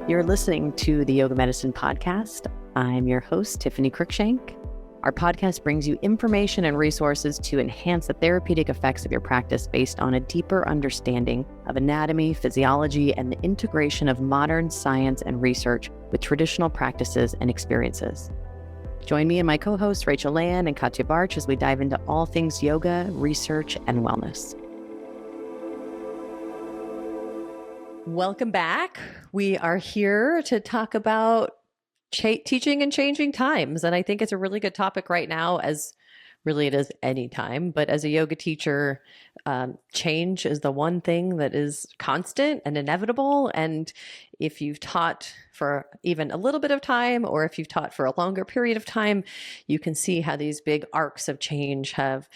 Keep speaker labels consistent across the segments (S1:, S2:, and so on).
S1: You're listening to the Yoga Medicine Podcast. I'm your host, Tiffany Cruikshank. Our podcast brings you information and resources to enhance the therapeutic effects of your practice based on a deeper understanding of anatomy, physiology, and the integration of modern science and research with traditional practices and experiences. Join me and my co-hosts, Rachel Land and Katya Barch, as we dive into all things yoga, research, and wellness. Welcome back. We are here to talk about teaching and changing times. And I think it's a really good topic right now, as really it is any time. But as a yoga teacher, change is the one thing that is constant and inevitable. And if you've taught for even a little bit of time, or if you've taught for a longer period of time, you can see how these big arcs of change have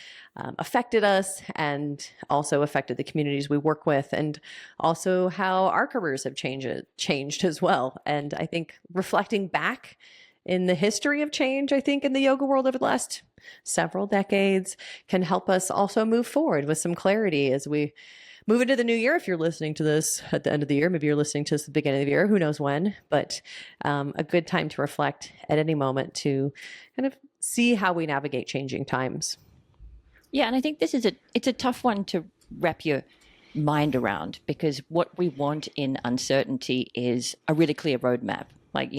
S1: affected us and also affected the communities we work with, and also how our careers have changed as well. And I think reflecting back in the history of change, I think in the yoga world over the last several decades can help us also move forward with some clarity as we move into the new year. If you're listening to this at the end of the year, maybe you're listening to this at the beginning of the year, who knows when, but a good time to reflect at any moment to kind of see how we navigate changing times.
S2: Yeah, and I think it's a tough one to wrap your mind around, because what we want in uncertainty is a really clear roadmap. Like,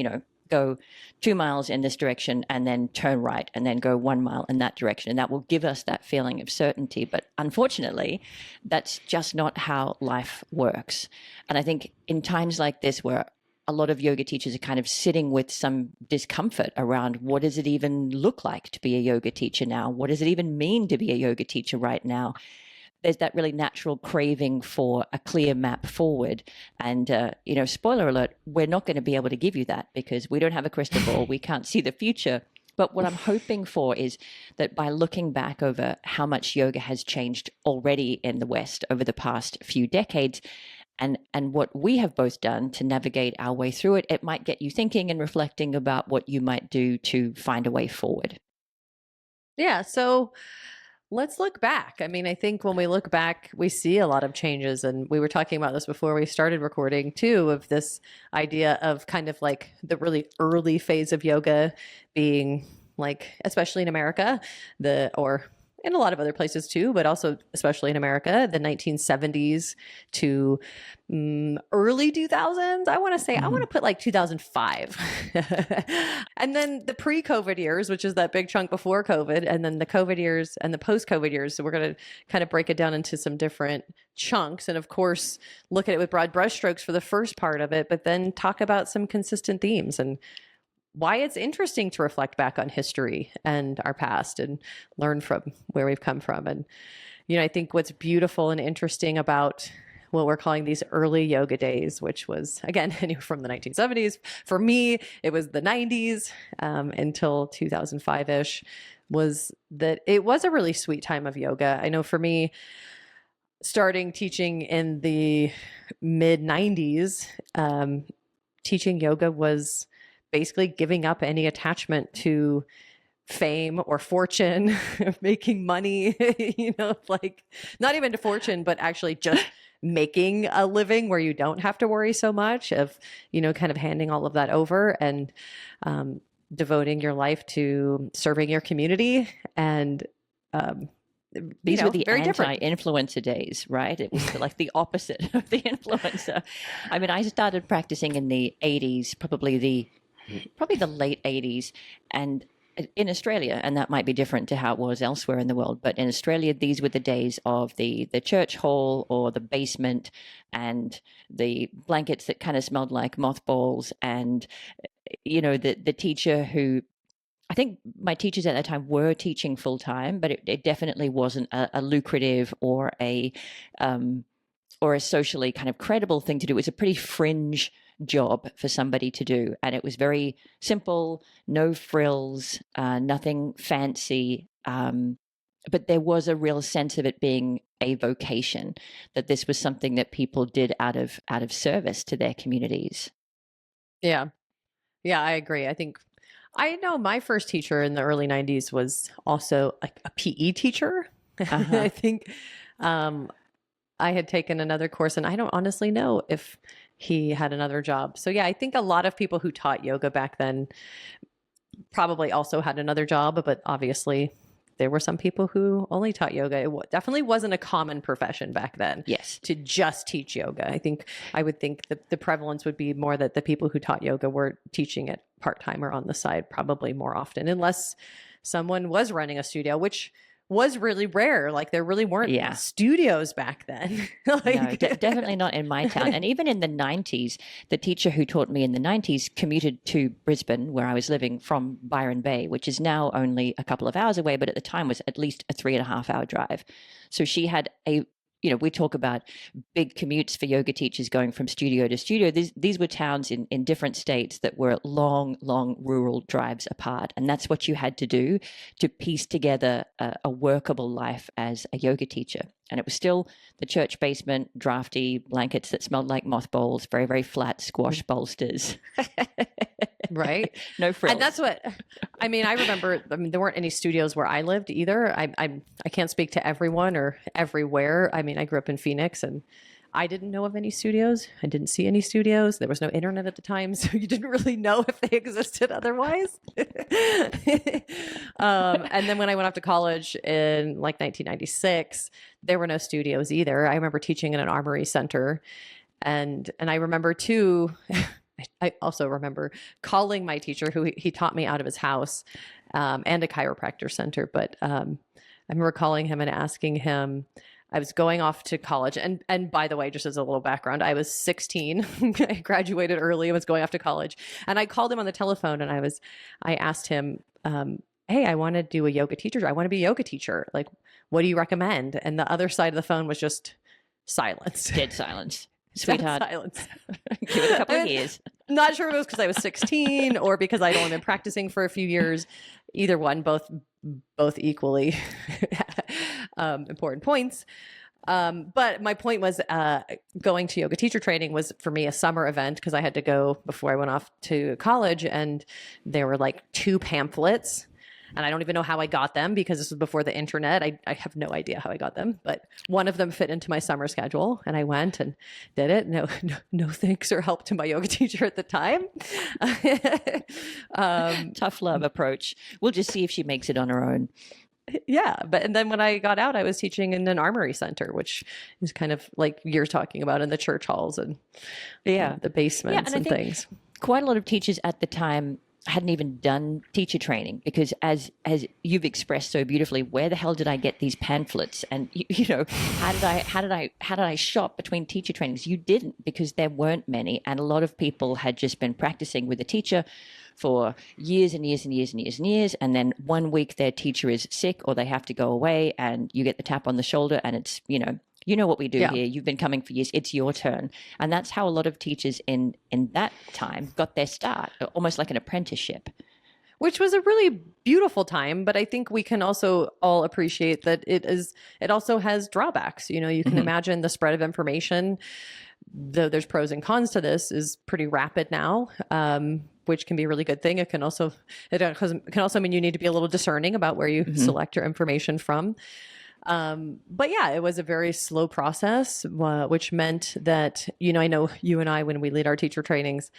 S2: go 2 miles in this direction and then turn right and then go 1 mile in that direction. And that will give us that feeling of certainty. But unfortunately, that's just not how life works. And I think in times like this, where a lot of yoga teachers are kind of sitting with some discomfort around, what does it even look like to be a yoga teacher now? What does it even mean to be a yoga teacher right now? There's that really natural craving for a clear map forward. And, spoiler alert, we're not going to be able to give you that because we don't have a crystal ball. We can't see the future. But what I'm hoping for is that by looking back over how much yoga has changed already in the West over the past few decades, and what we have both done to navigate our way through it, it might get you thinking and reflecting about what you might do to find a way forward.
S1: Yeah, so let's look back. I mean, I think when we look back, we see a lot of changes. And we were talking about this before we started recording too, of this idea of kind of like the really early phase of yoga being like, especially in America, or in a lot of other places too, but also especially in America, the 1970s to early 2000s. I want to put like 2005. And then the pre-COVID years, which is that big chunk before COVID, and then the COVID years and the post-COVID years. So we're going to kind of break it down into some different chunks. And of course, look at it with broad brushstrokes for the first part of it, but then talk about some consistent themes and why it's interesting to reflect back on history and our past and learn from where we've come from. And, I think what's beautiful and interesting about what we're calling these early yoga days, which was, again, from the 1970s. For me, it was the 90s until 2005-ish, was that it was a really sweet time of yoga. I know for me, starting teaching in the mid-90s, teaching yoga was basically giving up any attachment to fame or fortune, making money, like not even to fortune, but actually just making a living where you don't have to worry so much of, kind of handing all of that over and devoting your life to serving your community. And
S2: these were the anti-influencer days, right? It was like the opposite of the influencer. I mean, I started practicing in the 80s, probably the late 80s, and in Australia, and that might be different to how it was elsewhere in the world, but in Australia, these were the days of the church hall or the basement and the blankets that kind of smelled like mothballs, and the teacher who, I think my teachers at that time were teaching full time, but it definitely wasn't a lucrative or a socially kind of credible thing to do. It was a pretty fringe job for somebody to do, and it was very simple, no frills, nothing fancy, but there was a real sense of it being a vocation, that this was something that people did out of service to their communities.
S1: Yeah, I agree. I know my first teacher in the early 90s was also a PE teacher. Uh-huh. I think I had taken another course, and I don't honestly know if he had another job. So yeah, I think a lot of people who taught yoga back then probably also had another job, but obviously there were some people who only taught yoga. It definitely wasn't a common profession back then.
S2: Yes.
S1: To just teach yoga. I would think the prevalence would be more that the people who taught yoga were teaching it part-time or on the side probably more often, unless someone was running a studio, which was really rare. Like there really weren't studios back then. Like,
S2: no, definitely not in my town. And even in the 90s, the teacher who taught me in the 90s commuted to Brisbane, where I was living, from Byron Bay, which is now only a couple of hours away, but at the time was at least a 3.5-hour drive. So she had we talk about big commutes for yoga teachers going from studio to studio. These were towns in different states that were long, long rural drives apart. And that's what you had to do to piece together a workable life as a yoga teacher. And it was still the church basement, drafty blankets that smelled like mothballs, very, very flat squash bolsters.
S1: Right.
S2: No frills.
S1: And that's what, I remember, there weren't any studios where I lived either. I can't speak to everyone or everywhere. I grew up in Phoenix and I didn't know of any studios. I didn't see any studios. There was no internet at the time, so you didn't really know if they existed otherwise. And then when I went off to college in like 1996, there were no studios either. I remember teaching in an armory center. And I remember too, I also remember calling my teacher who he taught me out of his house, and a chiropractor center. But I remember calling him and asking him, I was going off to college. And by the way, just as a little background, I was 16. I graduated early and was going off to college. And I called him on the telephone and I asked him, hey, I want to do a yoga teacher. I want to be a yoga teacher. Like, what do you recommend? And the other side of the phone was just silence.
S2: Dead silence. Sweetheart.
S1: Dead silence.
S2: Give it a couple of years.
S1: Not sure if it was because I was 16 or because I'd only been practicing for a few years. Either one, both equally important points. But my point was, going to yoga teacher training was for me a summer event because I had to go before I went off to college, and there were like 2 pamphlets. And I don't even know how I got them because this was before the internet. I have no idea how I got them, but one of them fit into my summer schedule and I went and did it. No thanks or help to my yoga teacher at the time.
S2: Tough love approach. We'll just see if she makes it on her own.
S1: Yeah. And then when I got out, I was teaching in an armory center, which is kind of like you're talking about in the church halls and the basements and things.
S2: Quite a lot of teachers at the time hadn't even done teacher training because as you've expressed so beautifully, where the hell did I get these pamphlets? And how did I shop between teacher trainings? You didn't, because there weren't many. And a lot of people had just been practicing with a teacher for years and years and years and years and years. And then one week their teacher is sick or they have to go away and you get the tap on the shoulder and it's, you know what we do here. You've been coming for years. It's your turn. And that's how a lot of teachers in that time got their start, almost like an apprenticeship.
S1: Which was a really beautiful time, but I think we can also all appreciate that it also has drawbacks. You can imagine the spread of information, though there's pros and cons to this, is pretty rapid now. Which can be a really good thing. It can also mean you need to be a little discerning about where you select your information from. But yeah, it was a very slow process, which meant that, I know you and I, when we lead our teacher trainings,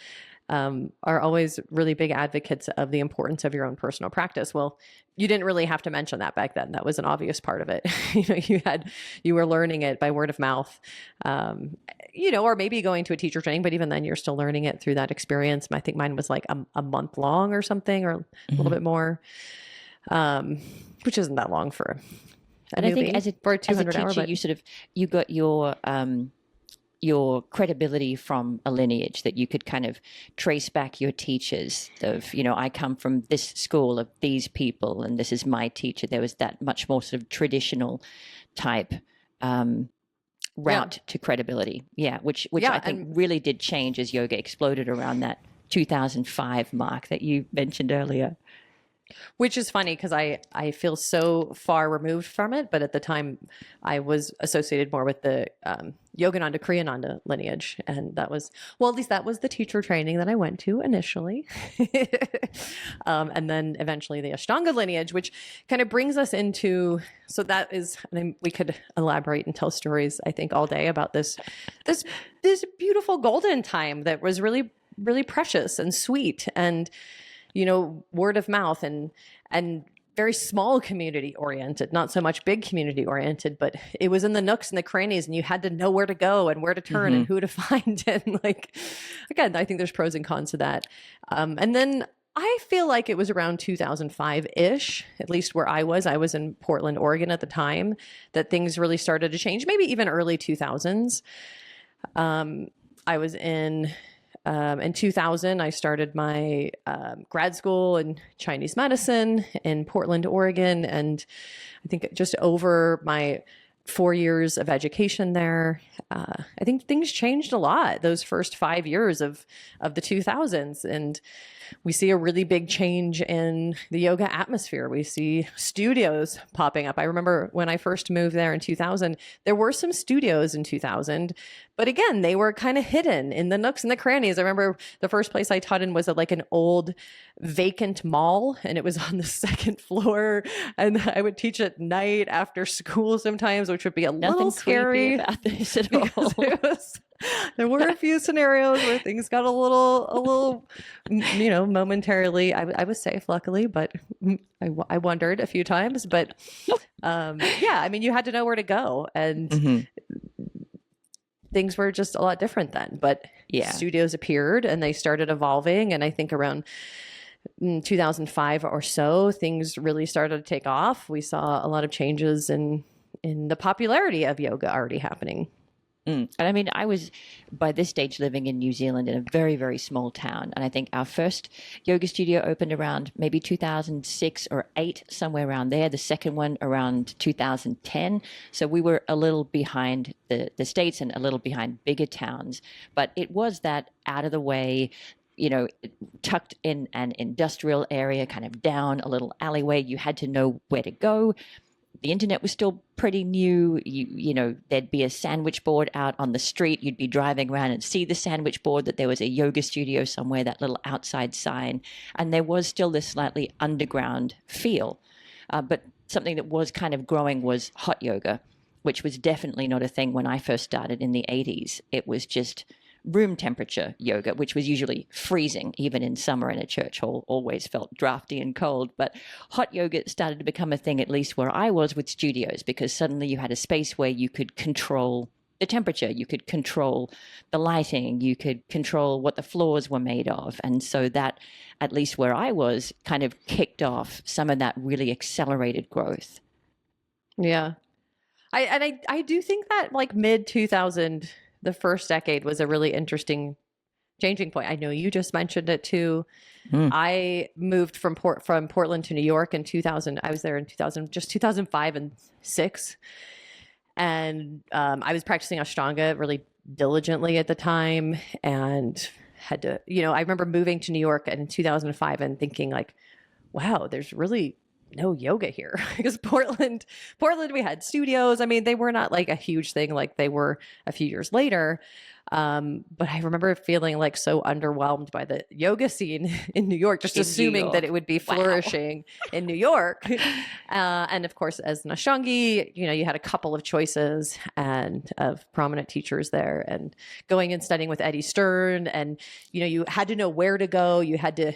S1: are always really big advocates of the importance of your own personal practice. Well, you didn't really have to mention that back then. That was an obvious part of it. You were learning it by word of mouth, or maybe going to a teacher training, but even then you're still learning it through that experience. I think mine was like a month long or something, or a little bit more, which isn't that long for
S2: and I think as a teacher, you got your credibility from a lineage that you could kind of trace back your teachers of, I come from this school of these people and this is my teacher. There was that much more sort of traditional type route to credibility. Yeah, which I think really did change as yoga exploded around that 2005 mark that you mentioned earlier.
S1: Which is funny because I feel so far removed from it, but at the time I was associated more with the Yogananda Kriyananda lineage, and that was, well, at least that was the teacher training that I went to initially, and then eventually the Ashtanga lineage, which kind of brings us into. So that is, we could elaborate and tell stories I think all day about this beautiful golden time that was really really precious and sweet and word of mouth and very small community oriented, not so much big community oriented, but it was in the nooks and the crannies and you had to know where to go and where to turn and who to find. And like, again, I think there's pros and cons to that. And then I feel like it was around 2005-ish, at least where I was in Portland, Oregon at the time, that things really started to change, maybe even early 2000s. I was in 2000, I started my grad school in Chinese medicine in Portland, Oregon. And I think just over my 4 years of education there, I think things changed a lot those first 5 years of the 2000s. And we see a really big change in the yoga atmosphere. We see studios popping up. I remember when I first moved there in 2000, there were some studios in 2000, but again, they were kind of hidden in the nooks and the crannies. I remember the first place I taught in was at like an old vacant mall, and it was on the second floor. And I would teach at night after school sometimes, which would be a little scary
S2: about this at all.
S1: There were a few scenarios where things got a little, momentarily. I was safe, luckily, but I wondered a few times. But yeah, I mean, you had to know where to go, and things were just a lot different then. But
S2: yeah,
S1: studios appeared and they started evolving, and I think around 2005 or so, things really started to take off. We saw a lot of changes in the popularity of yoga already happening.
S2: And I mean, I was by this stage living in New Zealand in a very, very small town. And I think our first yoga studio opened around maybe 2006 or 8, somewhere around there. The second one around 2010. So we were a little behind the States and a little behind bigger towns. But it was that out of the way, tucked in an industrial area, kind of down a little alleyway. You had to know where to go. The internet was still pretty new. There'd be a sandwich board out on the street. You'd be driving around and see the sandwich board that there was a yoga studio somewhere, that little outside sign. And there was still this slightly underground feel. But something that was kind of growing was hot yoga, which was definitely not a thing when I first started in the 80s. It was just room temperature yoga, which was usually freezing, even in summer in a church hall, always felt drafty and cold. But hot yoga started to become a thing, at least where I was with studios, because suddenly you had a space where you could control the temperature, you could control the lighting, you could control what the floors were made of. And so that, at least where I was, kind of kicked off some of that really accelerated growth.
S1: Yeah. I do think that like mid 2000, the first decade was a really interesting changing point. I know you just mentioned it too. I moved from Portland to New York in 2000. I was there in 2005 and 6. And I was practicing Ashtanga really diligently at the time and had to, I remember moving to New York in 2005 and thinking like, wow, there's really no yoga here. Because Portland, we had studios. I mean, they were not like a huge thing like they were a few years later. But I remember feeling like so underwhelmed by the yoga scene in New York, just assuming that it would be flourishing in New York. And of course, as an Ashtangi, you had a couple of choices and of prominent teachers there, and going and studying with Eddie Stern, and you had to know where to go. You had to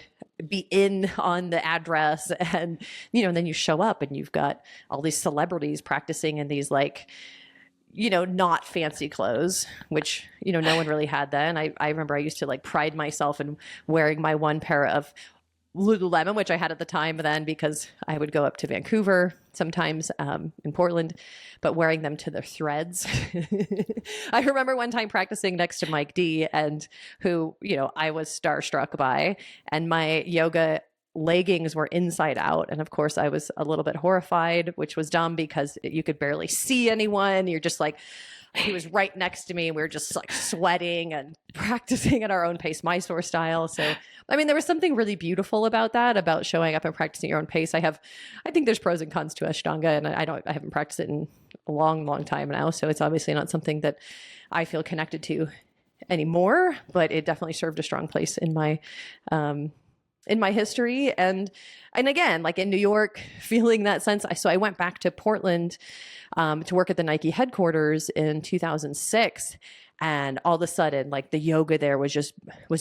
S1: be in on the address, and then you show up and you've got all these celebrities practicing in these like not fancy clothes, which, no one really had then. I remember I used to like pride myself in wearing my one pair of Lululemon, which I had at the time then, because I would go up to Vancouver sometimes in Portland, but wearing them to their threads. I remember one time practicing next to Mike D, and who, I was starstruck by, and my yoga leggings were inside out. And of course I was a little bit horrified, which was dumb because you could barely see anyone. You're just like, he was right next to me and we were just like sweating and practicing at our own pace, Mysore style. So, I mean, there was something really beautiful about that, about showing up and practicing your own pace. I think there's pros and cons to Ashtanga, and I haven't practiced it in a long, long time now. So it's obviously not something that I feel connected to anymore, but it definitely served a strong place in my history. And again, like in New York, feeling that sense. So I went back to Portland to work at the Nike headquarters in 2006. And all of a sudden, like the yoga there was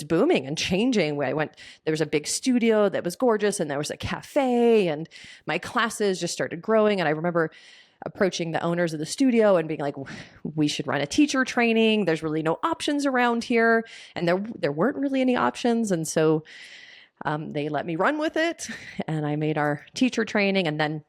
S1: booming and changing. There was a big studio that was gorgeous, and there was a cafe, and my classes just started growing. And I remember approaching the owners of the studio and being like, we should run a teacher training. There's really no options around here. And there weren't really any options. And so they let me run with it, and I made our teacher training. And then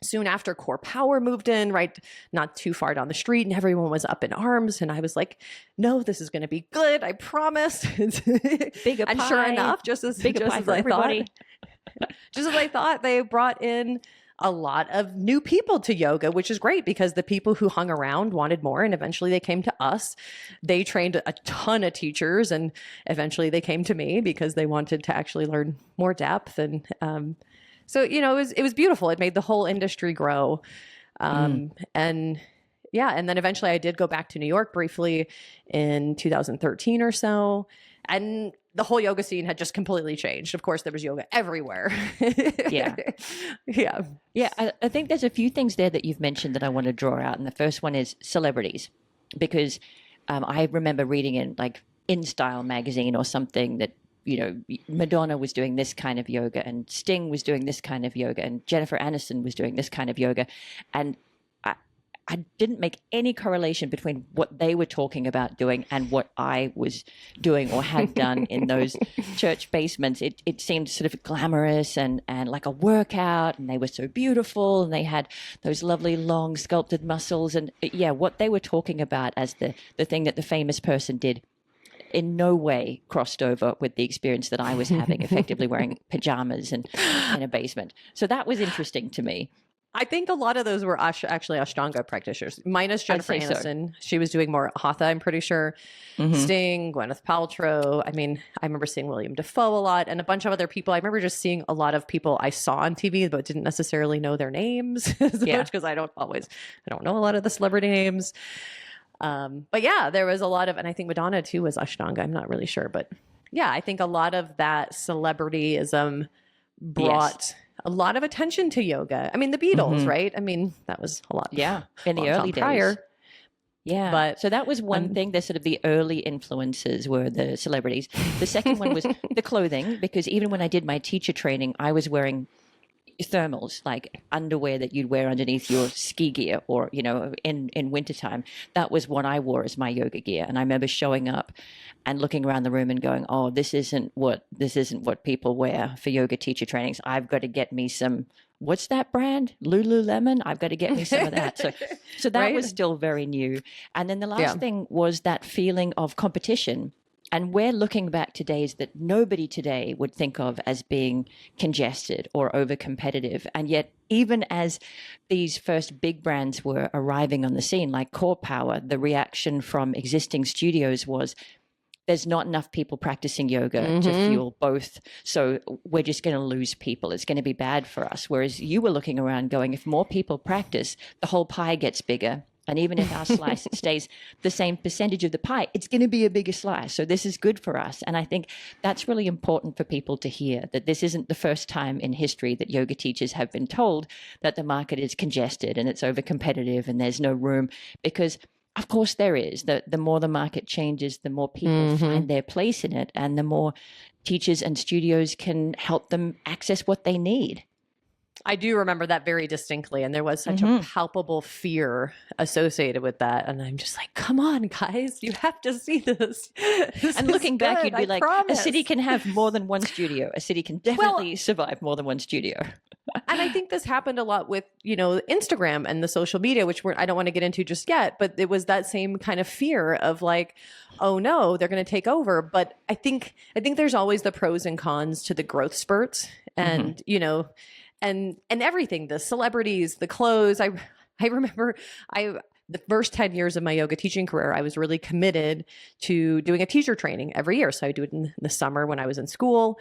S1: soon after, Core Power moved in, right, not too far down the street, and everyone was up in arms. And I was like, no, this is going to be good. I promise.
S2: Bigger
S1: and
S2: pie,
S1: sure enough, just as
S2: pie for everybody.
S1: Just as I thought, they brought in a lot of new people to yoga, which is great because the people who hung around wanted more, and eventually they came to us. They trained a ton of teachers, and eventually they came to me because they wanted to actually learn more depth. And so, it was beautiful. It made the whole industry grow. And yeah, and then eventually I did go back to New York briefly in 2013 or so. And the whole yoga scene had just completely changed. Of course, there was yoga everywhere.
S2: Yeah.
S1: Yeah.
S2: Yeah, I think there's a few things there that you've mentioned that I want to draw out. And the first one is celebrities, because I remember reading in like InStyle magazine or something that, Madonna was doing this kind of yoga, and Sting was doing this kind of yoga, and Jennifer Aniston was doing this kind of yoga. And I didn't make any correlation between what they were talking about doing and what I was doing or had done in those church basements. It seemed sort of glamorous and like a workout, and they were so beautiful, and they had those lovely long sculpted muscles. And yeah, what they were talking about as the thing that the famous person did in no way crossed over with the experience that I was having, effectively wearing pajamas and in a basement. So that was interesting to me.
S1: I think a lot of those were actually Ashtanga practitioners, minus Jennifer Aniston. So. She was doing more Hatha, I'm pretty sure. Sting, Gwyneth Paltrow. I mean, I remember seeing William Dafoe a lot, and a bunch of other people. I remember just seeing a lot of people I saw on TV, but didn't necessarily know their names as much, because I don't know a lot of the celebrity names. But yeah, there was a lot of, and I think Madonna too was Ashtanga. I'm not really sure, but yeah, I think a lot of that celebrityism brought a lot of attention to yoga. I mean, the Beatles, right? I mean, that was a lot.
S2: Yeah, in the early days.
S1: Prior.
S2: Yeah,
S1: but
S2: so that was one thing. The sort of the early influences were the celebrities. The second one was the clothing, because even when I did my teacher training, I was wearing thermals, like underwear that you'd wear underneath your ski gear, or in wintertime. That was what I wore as my yoga gear. And I remember showing up and looking around the room and going, oh, this isn't what people wear for yoga teacher trainings. I've got to get me some, what's that brand? Lululemon. I've got to get me some of that. So that was still very new. And then the last thing was that feeling of competition. And we're looking back to days that nobody today would think of as being congested or over competitive. And yet, even as these first big brands were arriving on the scene, like Core Power, the reaction from existing studios was, there's not enough people practicing yoga to fuel both. So we're just going to lose people. It's going to be bad for us. Whereas you were looking around going, if more people practice, the whole pie gets bigger. And even if our slice stays the same percentage of the pie, it's going to be a bigger slice. So this is good for us. And I think that's really important for people to hear, that this isn't the first time in history that yoga teachers have been told that the market is congested and it's over competitive and there's no room, because of course there is. The more the market changes, the more people find their place in it, and the more teachers and studios can help them access what they need.
S1: I do remember that very distinctly, and there was such a palpable fear associated with that. And I'm just like, come on, guys, you have to see this.
S2: And looking back, you'd be like,
S1: promise.
S2: A city can have more than one studio. A city can definitely survive more than one studio.
S1: And I think this happened a lot with, Instagram and the social media, which I don't want to get into just yet, but it was that same kind of fear of like, oh no, they're going to take over. But I think there's always the pros and cons to the growth spurts, and, and everything, the celebrities, the clothes. I remember the first 10 years of my yoga teaching career, I was really committed to doing a teacher training every year. So I do it in the summer when I was in school.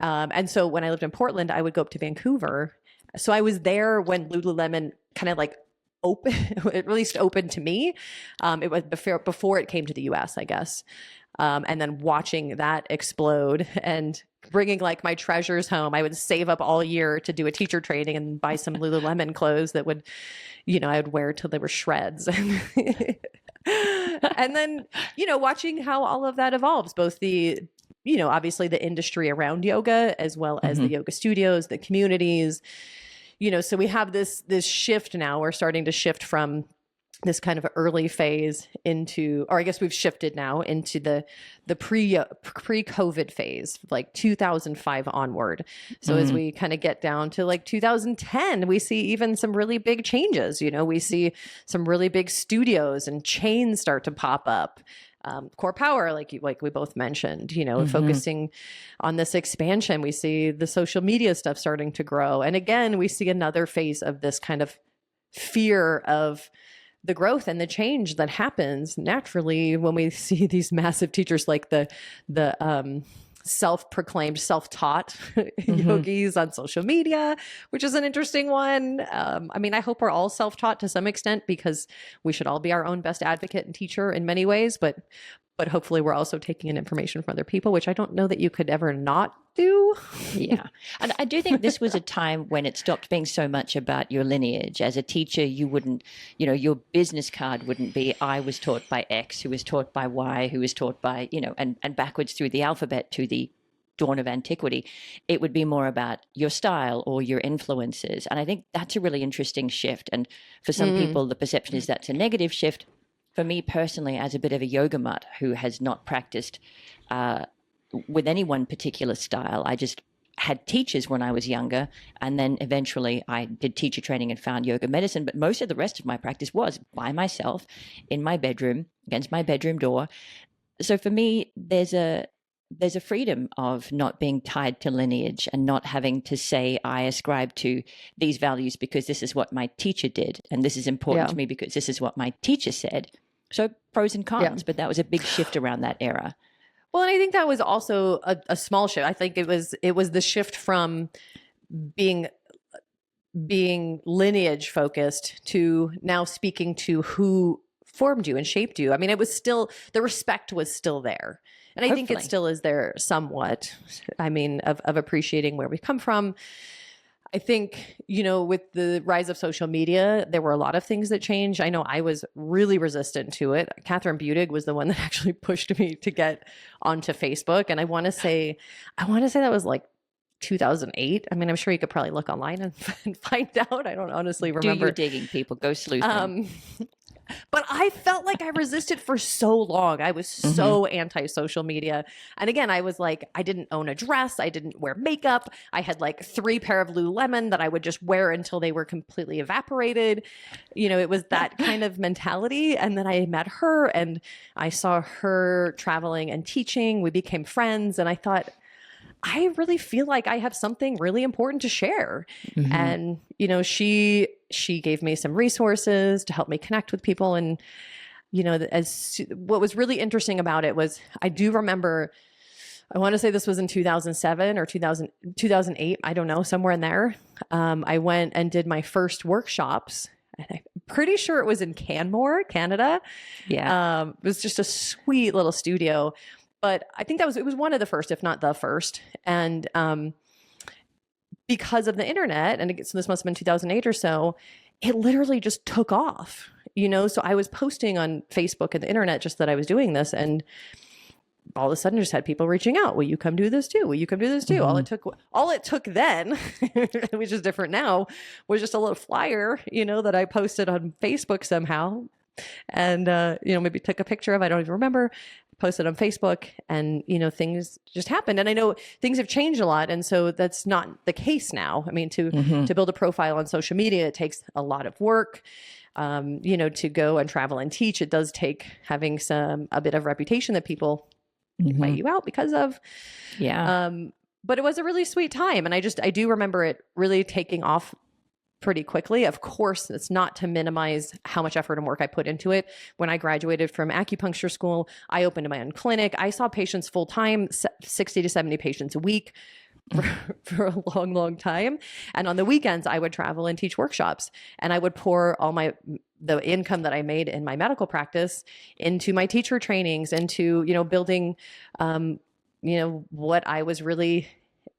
S1: And so when I lived in Portland, I would go up to Vancouver. So I was there when Lululemon kind of like open, at least open to me. It was before it came to the US, I guess. And then watching that explode and bringing like my treasures home. I would save up all year to do a teacher training and buy some Lululemon clothes that would, I would wear till they were shreds. And then, watching how all of that evolves, both the, obviously the industry around yoga, as well as the yoga studios, the communities, so we have this shift now. We're starting to shift from this kind of early phase into, or I guess we've shifted now into the pre-COVID phase, like 2005 onward. So as we kind of get down to like 2010, we see even some really big changes. We see some really big studios and chains start to pop up. Core Power, like we both mentioned, focusing on this expansion. We see the social media stuff starting to grow. And again, we see another phase of this kind of fear of the growth and the change that happens naturally when we see these massive teachers like the self-proclaimed, self-taught yogis on social media, which is an interesting one. I hope we're all self-taught to some extent, because we should all be our own best advocate and teacher in many ways, but hopefully we're also taking in information from other people, which I don't know that you could ever not do.
S2: Yeah. And I do think this was a time when it stopped being so much about your lineage. As a teacher, you wouldn't, your business card wouldn't be, I was taught by X, who was taught by Y, who was taught by, and backwards through the alphabet to the dawn of antiquity. It would be more about your style or your influences. And I think that's a really interesting shift. And for some people, the perception is that's a negative shift. For me personally, as a bit of a yoga mutt who has not practiced with any one particular style, I just had teachers when I was younger, and then eventually I did teacher training and found yoga medicine. But most of the rest of my practice was by myself in my bedroom against my bedroom door. So for me, there's a freedom of not being tied to lineage and not having to say I ascribe to these values because this is what my teacher did, and this is important to me because this is what my teacher said. So pros and cons, but that was a big shift around that era.
S1: Well, and I think that was also a small shift. I think it was the shift from being lineage focused to now speaking to who formed you and shaped you. It was still, the respect was still there. And I think it still is there somewhat, of appreciating where we come from. I think, with the rise of social media, there were a lot of things that changed. I know I was really resistant to it. Catherine Budig was the one that actually pushed me to get onto Facebook. And I want to say that was like 2008. I'm sure you could probably look online and find out. I don't honestly remember.
S2: Do your digging, people. Go sleuthing.
S1: But I felt like I resisted for so long. I was so anti-social media. And again, I was like, I didn't own a dress. I didn't wear makeup. I had like 3 pair of Lululemon that I would just wear until they were completely evaporated. It was that kind of mentality. And then I met her and I saw her traveling and teaching. We became friends. And I thought, I really feel like I have something really important to share. And, she gave me some resources to help me connect with people. And, what was really interesting about it was, I do remember, I want to say this was in 2007 or 2008. I don't know, somewhere in there. I went and did my first workshops. And I'm pretty sure it was in Canmore, Canada. Yeah. It was just a sweet little studio. But I think it was one of the first, if not the first. And because of the internet, and so this must have been 2008 or so, it literally just took off, So I was posting on Facebook and the internet just that I was doing this, and all of a sudden just had people reaching out. Will you come do this too? Will you come do this too? All it took then, which is different now, was just a little flyer, that I posted on Facebook somehow. And, maybe took a picture of, I don't even remember, posted on Facebook, and, things just happened. And I know things have changed a lot. And so that's not the case now. To build a profile on social media, it takes a lot of work. To go and travel and teach, it does take having a bit of reputation that people invite you out because of. Yeah. But it was a really sweet time. And I do remember it really taking off pretty quickly. Of course, it's not to minimize how much effort and work I put into it. When I graduated from acupuncture school, I opened my own clinic. I saw patients full time, 60 to 70 patients a week. For a long, long time. And on the weekends, I would travel and teach workshops, and I would pour all the income that I made in my medical practice into my teacher trainings, into, building, what I was really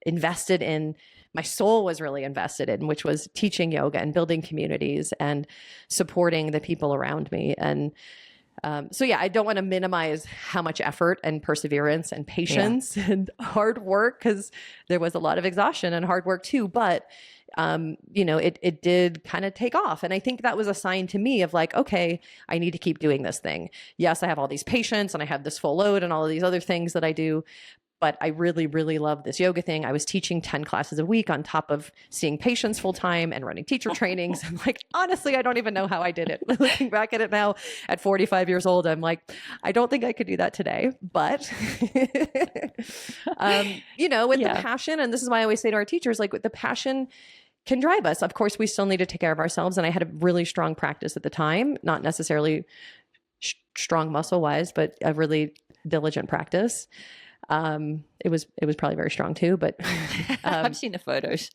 S1: invested in. My soul was really invested in, which was teaching yoga and building communities and supporting the people around me. And so yeah, I don't want to minimize how much effort and perseverance and patience and hard work, because there was a lot of exhaustion and hard work too. But it did kind of take off. And I think that was a sign to me of like, okay, I need to keep doing this thing. Yes, I have all these patients and I have this full load and all of these other things that I do, but I really, really love this yoga thing. I was teaching 10 classes a week on top of seeing patients full time and running teacher trainings. I'm like, honestly, I don't even know how I did it. Looking back at it now at 45 years old, I'm like, I don't think I could do that today. But, with the passion, and this is why I always say to our teachers, like, with the passion can drive us. Of course, we still need to take care of ourselves. And I had a really strong practice at the time, not necessarily strong muscle wise, but a really diligent practice. It was probably very strong too, but
S2: I've seen the photos.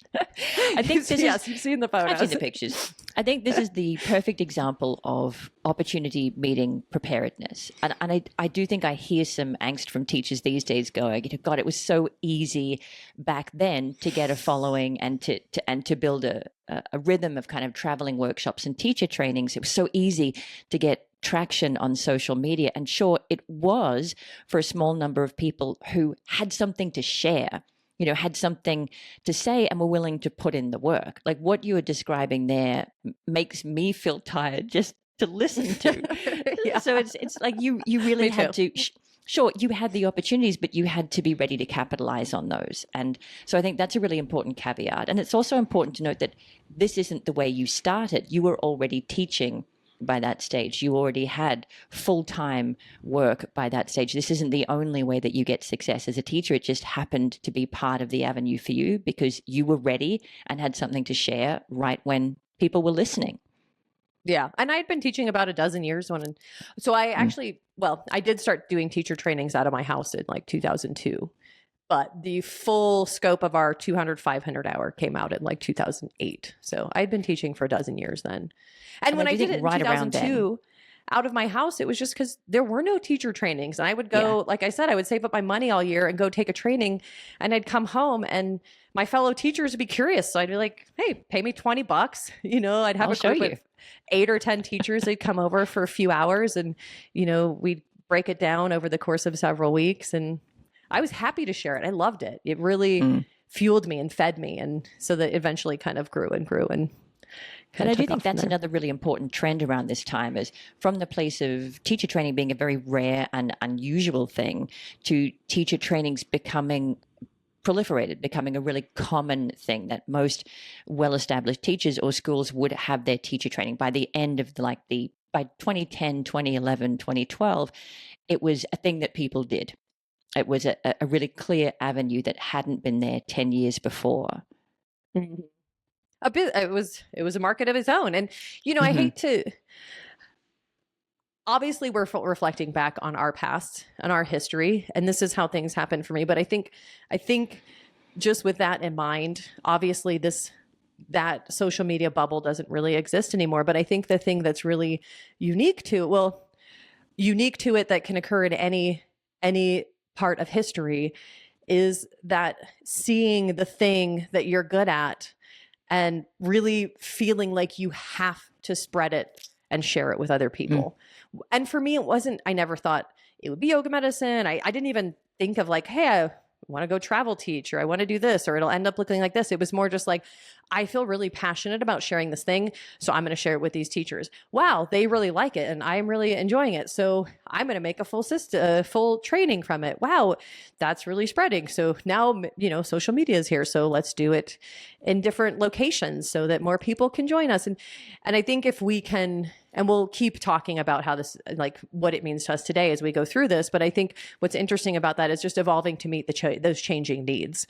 S2: I think
S1: you've seen the photos.
S2: I've seen the pictures. I think this is the perfect example of opportunity meeting preparedness. And I do think I hear some angst from teachers these days going, God, it was so easy back then to get a following and to build a rhythm of kind of traveling workshops and teacher trainings. It was so easy to get traction on social media. And sure, it was for a small number of people who had something to share, had something to say and were willing to put in the work. Like what you were describing there makes me feel tired just to listen to. Yeah. So it's like you really had to, sure, you had the opportunities, but you had to be ready to capitalize on those. And so I think that's a really important caveat. And it's also important to note that this isn't the way you started. You were already teaching by that stage. You already had full-time work by that stage. This isn't the only way that you get success as a teacher. It just happened to be part of the avenue for you because you were ready and had something to share right when people were listening.
S1: Yeah. And I'd been teaching about a dozen years so I actually, I did start doing teacher trainings out of my house in like 2002. But the full scope of our 200, 500 hour came out in like 2008. So I'd been teaching for a dozen years then. And when I did it in 2002, out of my house, it was just because there were no teacher trainings. And I would go, like I said, I would save up my money all year and go take a training. And I'd come home and my fellow teachers would be curious. So I'd be like, hey, pay me $20. I'd have a group of 8 or 10 teachers. They'd come over for a few hours and, we'd break it down over the course of several weeks. And I was happy to share it. I loved it. It really fueled me and fed me. And so that eventually kind of grew and grew and
S2: And I do think that's another really important trend around this time is from the place of teacher training being a very rare and unusual thing to teacher trainings becoming proliferated, becoming a really common thing that most well-established teachers or schools would have their teacher training by the end of by 2010, 2011, 2012, it was a thing that people did. It was a really clear avenue that hadn't been there 10 years before.
S1: Mm-hmm. A bit. It was a market of its own. And, I hate to, obviously we're reflecting back on our past and our history, and this is how things happen for me. But I think just with that in mind, obviously that social media bubble doesn't really exist anymore. But I think the thing that's really unique to it that can occur in any part of history is that seeing the thing that you're good at and really feeling like you have to spread it and share it with other people. And for me, I never thought it would be yoga medicine. I didn't even think of like, hey, I want to go travel teach, or I want to do this, or it'll end up looking like this. It was more just like, I feel really passionate about sharing this thing, so I'm going to share it with these teachers. Wow, they really like it, and I'm really enjoying it, so I'm going to make a full training from it. Wow, that's really spreading. So now, social media is here, so let's do it in different locations so that more people can join us. And I think if we can, and we'll keep talking about how this, like what it means to us today as we go through this. But I think what's interesting about that is just evolving to meet those changing needs.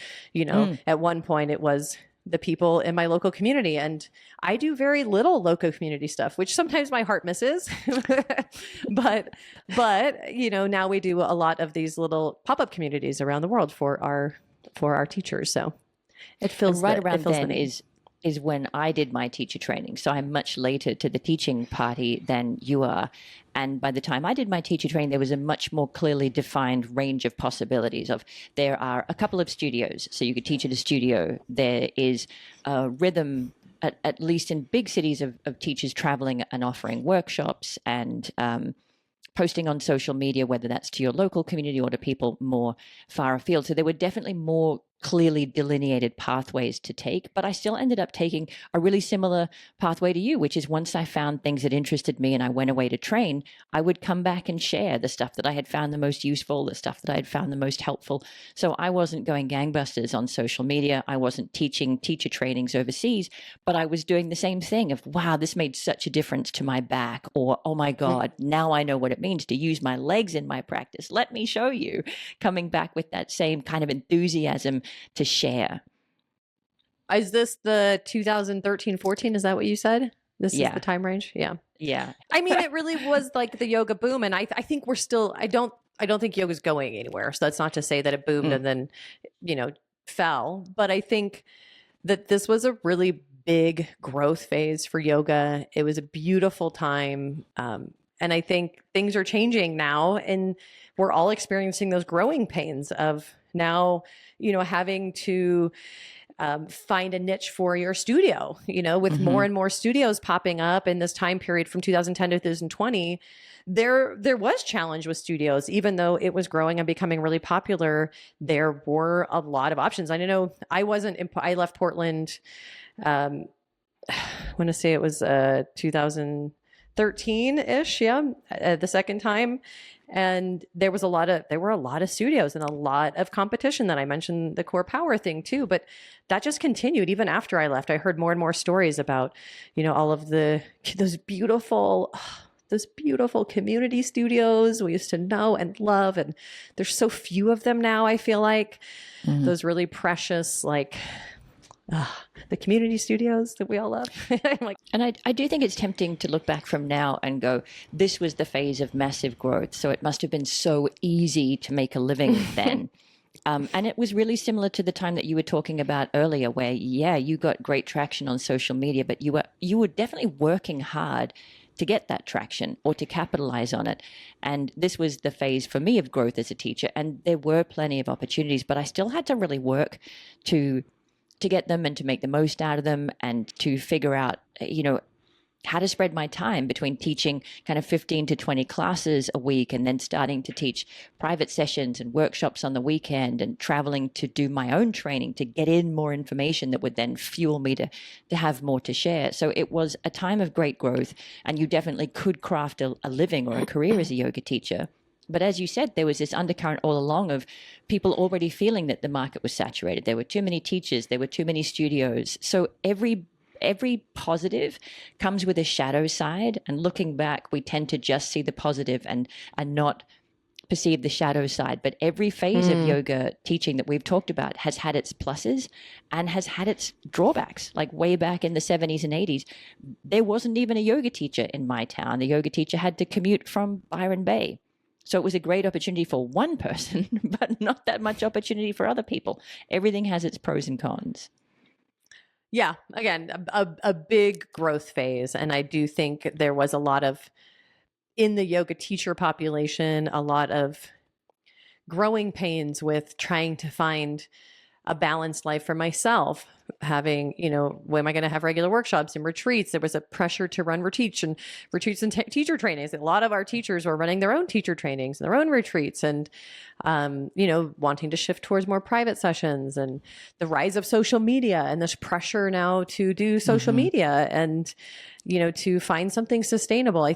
S1: At one point it was the people in my local community. And I do very little local community stuff, which sometimes my heart misses. but now we do a lot of these little pop-up communities around the world for our teachers. So it feels
S2: And right
S1: the, it
S2: around
S1: feels the
S2: then
S1: need.
S2: is when I did my teacher training. So I'm much later to the teaching party than you are. And by the time I did my teacher training, there was a much more clearly defined range of possibilities of there are a couple of studios. So you could teach at a studio. There is a rhythm, at least in big cities, of teachers traveling and offering workshops and posting on social media, whether that's to your local community or to people more far afield. So there were definitely more clearly delineated pathways to take, but I still ended up taking a really similar pathway to you, which is once I found things that interested me and I went away to train, I would come back and share the stuff that I had found the most useful, the stuff that I had found the most helpful. So I wasn't going gangbusters on social media. I wasn't teaching teacher trainings overseas, but I was doing the same thing of, wow, this made such a difference to my back, or, oh my God, now I know what it means to use my legs in my practice. Let me show you. Coming back with that same kind of enthusiasm to share.
S1: Is this the 2013-14? Is that what you said? This is
S2: Yeah.
S1: the time range? Yeah.
S2: Yeah.
S1: I mean, it really was like the yoga boom. And I think we're still, I don't think yoga's going anywhere. So that's not to say that it boomed and then, fell. But I think that this was a really big growth phase for yoga. It was a beautiful time. And I think things are changing now, and we're all experiencing those growing pains of now, having to find a niche for your studio, with more and more studios popping up in this time period from 2010 to 2020. There was challenge with studios, even though it was growing and becoming really popular. There were a lot of options. I know I left Portland. I want to say it was 2013-ish. Yeah. The second time. And there were a lot of studios and a lot of competition. That I mentioned the core power thing too, but that just continued even after I left. I heard more and more stories about, all of those beautiful community studios we used to know and love. And there's so few of them now. I feel like those really precious, the community studios that we all love.
S2: And I do think it's tempting to look back from now and go, this was the phase of massive growth. So it must have been so easy to make a living then. And it was really similar to the time that you were talking about earlier, where, yeah, you got great traction on social media, but you were definitely working hard to get that traction or to capitalize on it. And this was the phase for me of growth as a teacher. And there were plenty of opportunities, but I still had to really work to get them and to make the most out of them and to figure out, how to spread my time between teaching kind of 15 to 20 classes a week and then starting to teach private sessions and workshops on the weekend and traveling to do my own training to get in more information that would then fuel me to have more to share. So it was a time of great growth, and you definitely could craft a living or a career as a yoga teacher. But as you said, there was this undercurrent all along of people already feeling that the market was saturated. There were too many teachers. There were too many studios. So every positive comes with a shadow side. And looking back, we tend to just see the positive and not perceive the shadow side. But every phase of yoga teaching that we've talked about has had its pluses and has had its drawbacks. Like way back in the 70s and 80s, there wasn't even a yoga teacher in my town. The yoga teacher had to commute from Byron Bay. So it was a great opportunity for one person, but not that much opportunity for other people. Everything has its pros and cons.
S1: Yeah, again, a big growth phase. And I do think there was a lot of, in the yoga teacher population, a lot of growing pains with trying to find a balanced life for myself. Having, when am I going to have regular workshops and retreats? There was a pressure to run retreats and teacher trainings. A lot of our teachers were running their own teacher trainings and their own retreats, and, wanting to shift towards more private sessions, and the rise of social media and this pressure now to do social media and, to find something sustainable. I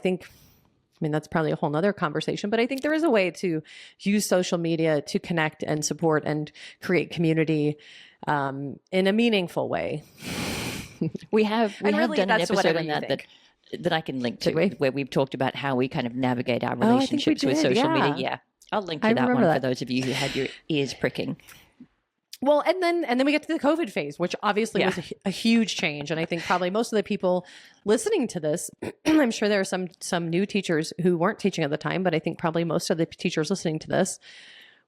S1: mean, that's probably a whole nother conversation, but I think there is a way to use social media to connect and support and create community in a meaningful way.
S2: We have done an episode on that I can link to, where we've talked about how we kind of navigate our relationships with social media. Yeah, I'll link to that one for those of you who had your ears pricking.
S1: Well, and then we get to the COVID phase, which obviously
S2: Yeah.
S1: was a huge change. And I think probably most of the people listening to this, I'm sure there are some new teachers who weren't teaching at the time, but I think probably most of the teachers listening to this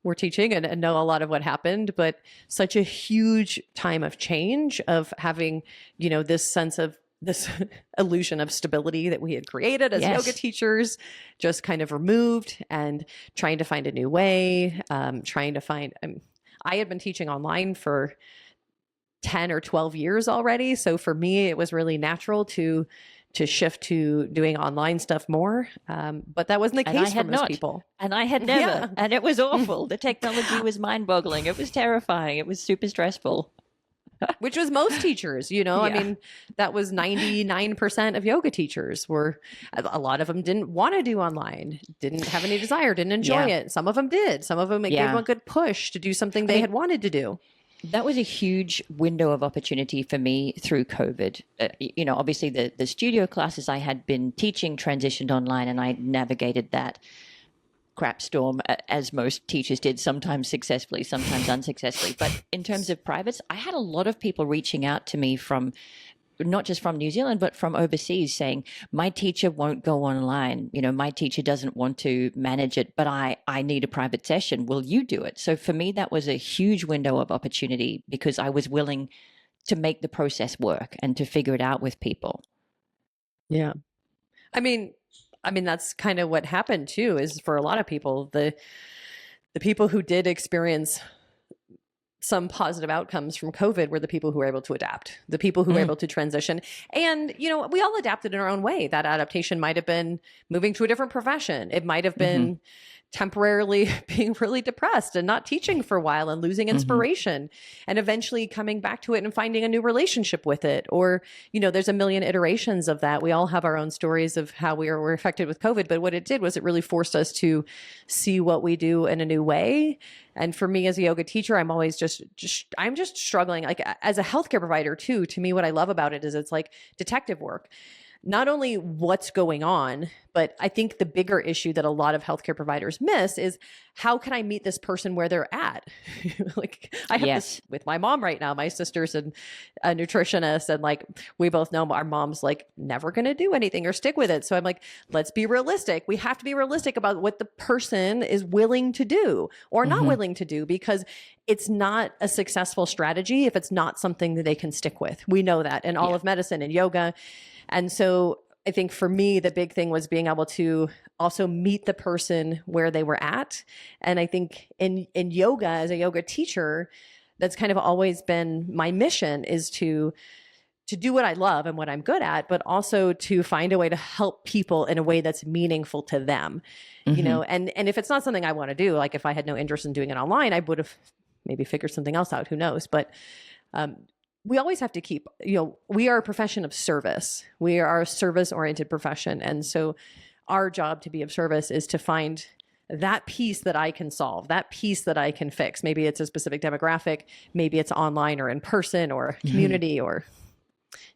S1: were teaching and know a lot of what happened. But such a huge time of change, of having, this sense of this illusion of stability that we had created as
S2: Yes.
S1: yoga teachers, just kind of removed, and trying to find a new way, trying to find. I had been teaching online for 10 or 12 years already. So for me, it was really natural to shift to doing online stuff more. But that wasn't the
S2: And I
S1: case for
S2: had
S1: most
S2: not.
S1: people.
S2: And I had never.
S1: Yeah.
S2: And it was awful. The technology was mind-boggling. It was terrifying. It was super stressful.
S1: Which was most teachers, I
S2: Yeah.
S1: mean, that was 99% of yoga teachers were, a lot of them didn't want to do online, didn't have any desire, didn't enjoy
S2: Yeah.
S1: it. Some of them did. Some of them, it gave
S2: Yeah.
S1: them a good push to do something they
S2: mean,
S1: had wanted to do.
S2: That was a huge window of opportunity for me through COVID. Obviously the studio classes I had been teaching transitioned online, and I navigated that crap storm as most teachers did, sometimes successfully, sometimes unsuccessfully. But in terms of privates, I had a lot of people reaching out to me from not just from New Zealand, but from overseas, saying, my teacher won't go online. My teacher doesn't want to manage it, but I need a private session. Will you do it? So for me, that was a huge window of opportunity, because I was willing to make the process work and to figure it out with people.
S1: Yeah. I mean, that's kind of what happened too, is for a lot of people, the people who did experience some positive outcomes from COVID were the people who were able to adapt, the people who were able to transition. And, we all adapted in our own way. That adaptation might have been moving to a different profession. It might have been temporarily being really depressed and not teaching for a while and losing inspiration, and eventually coming back to it and finding a new relationship with it. Or, there's a million iterations of that. We all have our own stories of how we were affected with COVID, but what it did was it really forced us to see what we do in a new way. And for me as a yoga teacher, I'm always I'm just struggling. Like, as a healthcare provider too, to me, what I love about it is it's like detective work. Not only what's going on, but I think the bigger issue that a lot of healthcare providers miss is, how can I meet this person where they're at? Like, I have this with my mom right now. My sister's a nutritionist, and like, we both know our mom's like never going to do anything or stick with it. So I'm like, let's be realistic. We have to be realistic about what the person is willing to do or not willing to do, because it's not a successful strategy if it's not something that they can stick with. We know that in all of medicine and yoga. And so I think for me, the big thing was being able to also meet the person where they were at. And I think in yoga, as a yoga teacher, that's kind of always been my mission, is to do what I love and what I'm good at, but also to find a way to help people in a way that's meaningful to them. And if it's not something I want to do, like if I had no interest in doing it online, I would have maybe figured something else out, who knows? But we always have to keep, we are a profession of service. We are a service-oriented profession. And so our job to be of service is to find that piece that I can solve, that piece that I can fix. Maybe it's a specific demographic, maybe it's online or in person or community, or,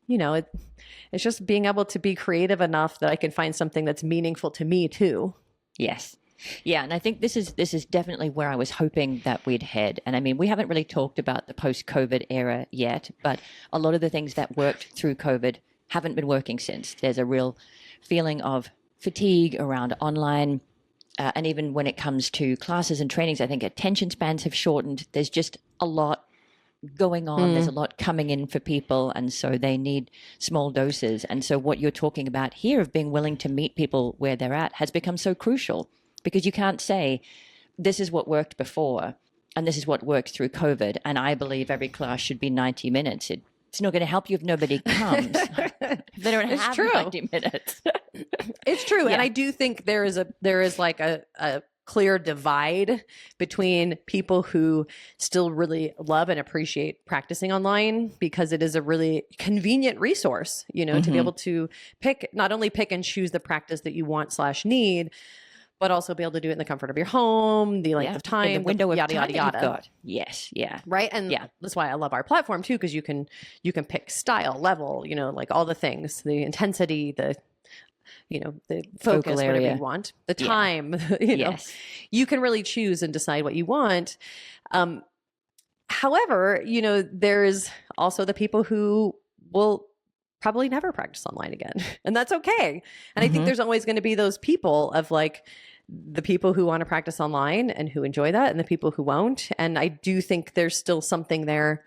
S1: it's just being able to be creative enough that I can find something that's meaningful to me too.
S2: Yes. Yeah, and I think this is definitely where I was hoping that we'd head. And I mean, we haven't really talked about the post-COVID era yet, but a lot of the things that worked through COVID haven't been working since. There's a real feeling of fatigue around online. And even when it comes to classes and trainings, I think attention spans have shortened. There's just a lot going on. There's a lot coming in for people, and so they need small doses. And so what you're talking about here of being willing to meet people where they're at has become so crucial, because you can't say, this is what worked before and this is what worked through COVID, and I believe every class should be 90 minutes. It's not going to help you if nobody comes. If they don't have 90 minutes.
S1: It's true.
S2: Yeah.
S1: And I do think there is like a clear divide between people who still really love and appreciate practicing online, because it is a really convenient resource, to be able to not only pick and choose the practice that you want / need, but also be able to do it in the comfort of your home, the length of time,
S2: in the window of
S1: yada,
S2: time
S1: yada, yada.
S2: that you've got. Yes. Yeah.
S1: Right. And that's why I love our platform too, because you can pick style, level, like all the things, the intensity, the focus, whatever
S2: area.
S1: you want, the time,
S2: Yes.
S1: you can really choose and decide what you want. However, there's also the people who will probably never practice online again, and that's okay. And I think there's always going to be those people of like the people who want to practice online and who enjoy that, and the people who won't. And I do think there's still something there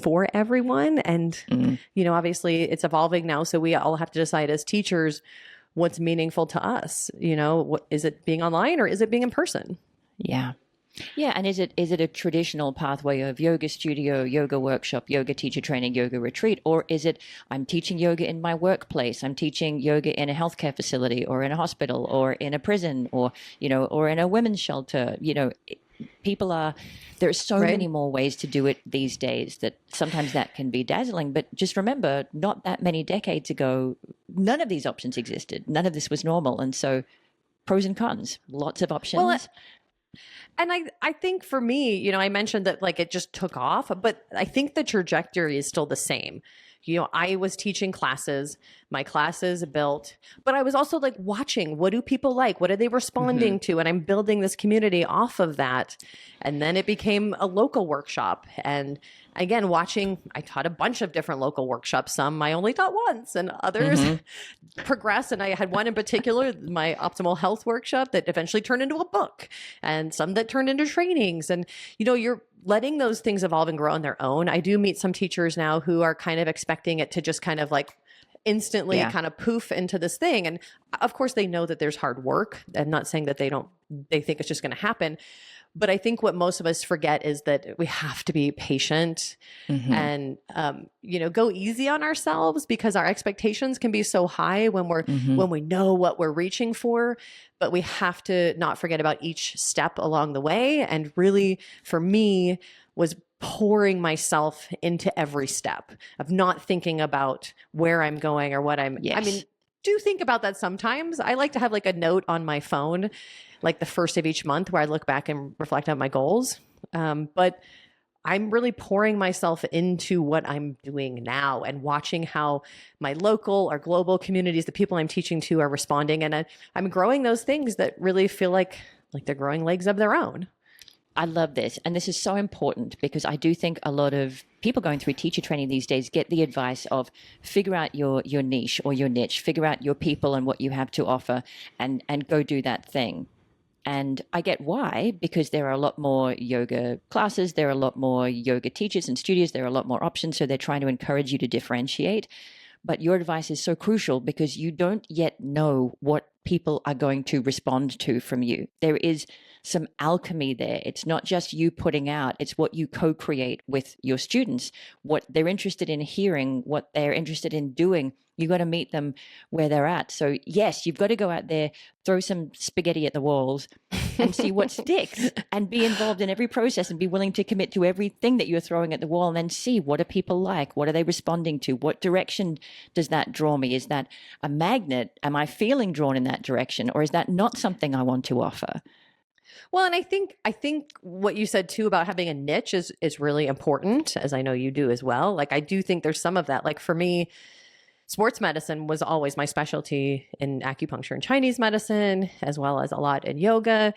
S1: for everyone. And, obviously it's evolving now. So we all have to decide as teachers what's meaningful to us. What is it, being online or is it being in person?
S2: Yeah. Yeah. And is it a traditional pathway of yoga studio, yoga workshop, yoga teacher training, yoga retreat? Or is it, I'm teaching yoga in my workplace, I'm teaching yoga in a healthcare facility or in a hospital or in a prison or in a women's shelter? There are so many more ways to do it these days that sometimes that can be dazzling. But just remember, not that many decades ago, none of these options existed. None of this was normal. And so pros and cons, lots of options.
S1: Well, and I think for me, I mentioned that like it just took off, but I think the trajectory is still the same. I was teaching classes, my classes built, but I was also like watching, what do people like? What are they responding to? And I'm building this community off of that. And then it became a local workshop. And again, I taught a bunch of different local workshops. Some I only taught once and others progress. And I had one in particular, my optimal health workshop, that eventually turned into a book, and some that turned into trainings. And, you're letting those things evolve and grow on their own. I do meet some teachers now who are kind of expecting it to just kind of like instantly kind of poof into this thing. And of course they know that there's hard work. I'm not saying that they think it's just going to happen. But I think what most of us forget is that we have to be patient and, go easy on ourselves, because our expectations can be so high when when we know what we're reaching for. But we have to not forget about each step along the way. And really, for me, was pouring myself into every step of not thinking about where I'm going or what I mean, do think about that sometimes. I like to have like a note on my phone, like the first of each month, where I look back and reflect on my goals. But I'm really pouring myself into what I'm doing now and watching how my local or global communities, the people I'm teaching to, are responding. And I'm growing those things that really feel like they're growing legs of their own.
S2: I love this. And this is so important, because I do think a lot of people going through teacher training these days get the advice of figure out your niche or your niche, figure out your people and what you have to offer, and go do that thing. And I get why, because there are a lot more yoga classes, there are a lot more yoga teachers and studios, there are a lot more options. So they're trying to encourage you to differentiate. But your advice is so crucial, because you don't yet know what people are going to respond to from you. There is some alchemy there. It's not just you putting out, it's what you co-create with your students, what they're interested in hearing, what they're interested in doing. You got to meet them where they're at. So yes, you've got to go out there, throw some spaghetti at the walls and see what sticks, and be involved in every process and be willing to commit to everything that you're throwing at the wall, and then see what are people like? What are they responding to? What direction does that draw me? Is that a magnet? Am I feeling drawn in that direction? Or is that not something I want to offer?
S1: Well, and I think what you said too about having a niche is really important, as I know you do as well. Like I do think there's some of that. Like for me, sports medicine was always my specialty, in acupuncture and Chinese medicine, as well as a lot in yoga.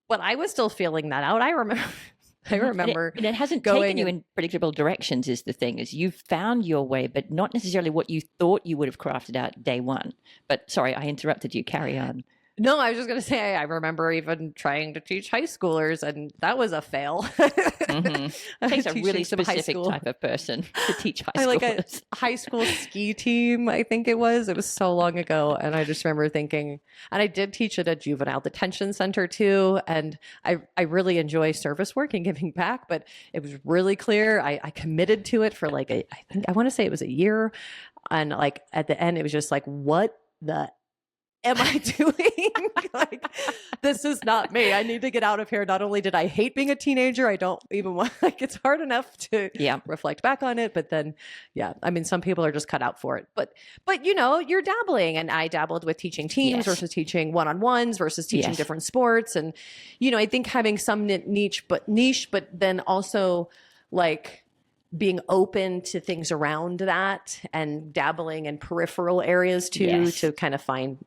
S1: But I was still feeling that out. I remember
S2: and it hasn't taken you in predictable directions, is the thing, is you've found your way, but not necessarily what you thought you would have crafted out day one. But sorry, I interrupted you. Carry on.
S1: No, I was just going to say, I remember even trying to teach high schoolers, and that was a fail.
S2: It takes a really specific type of person to teach high schoolers.
S1: Like a high school ski team, I think it was. It was so long ago. And I just remember thinking, and I did teach at a juvenile detention center too. And I really enjoy service work and giving back, but it was really clear. I committed to it for like, I want to say it was a year. And like at the end, it was just like, what the am I doing? Like, this is not me. I need to get out of here. Not only did I hate being a teenager, I don't even want, like, it's hard enough to reflect back on it. But then, I mean, some people are just cut out for it. But you're dabbling, and I dabbled with teaching teams versus teaching one-on-ones versus teaching different sports. And, I think having some niche, but then also like being open to things around that and dabbling in peripheral areas too, to kind of find,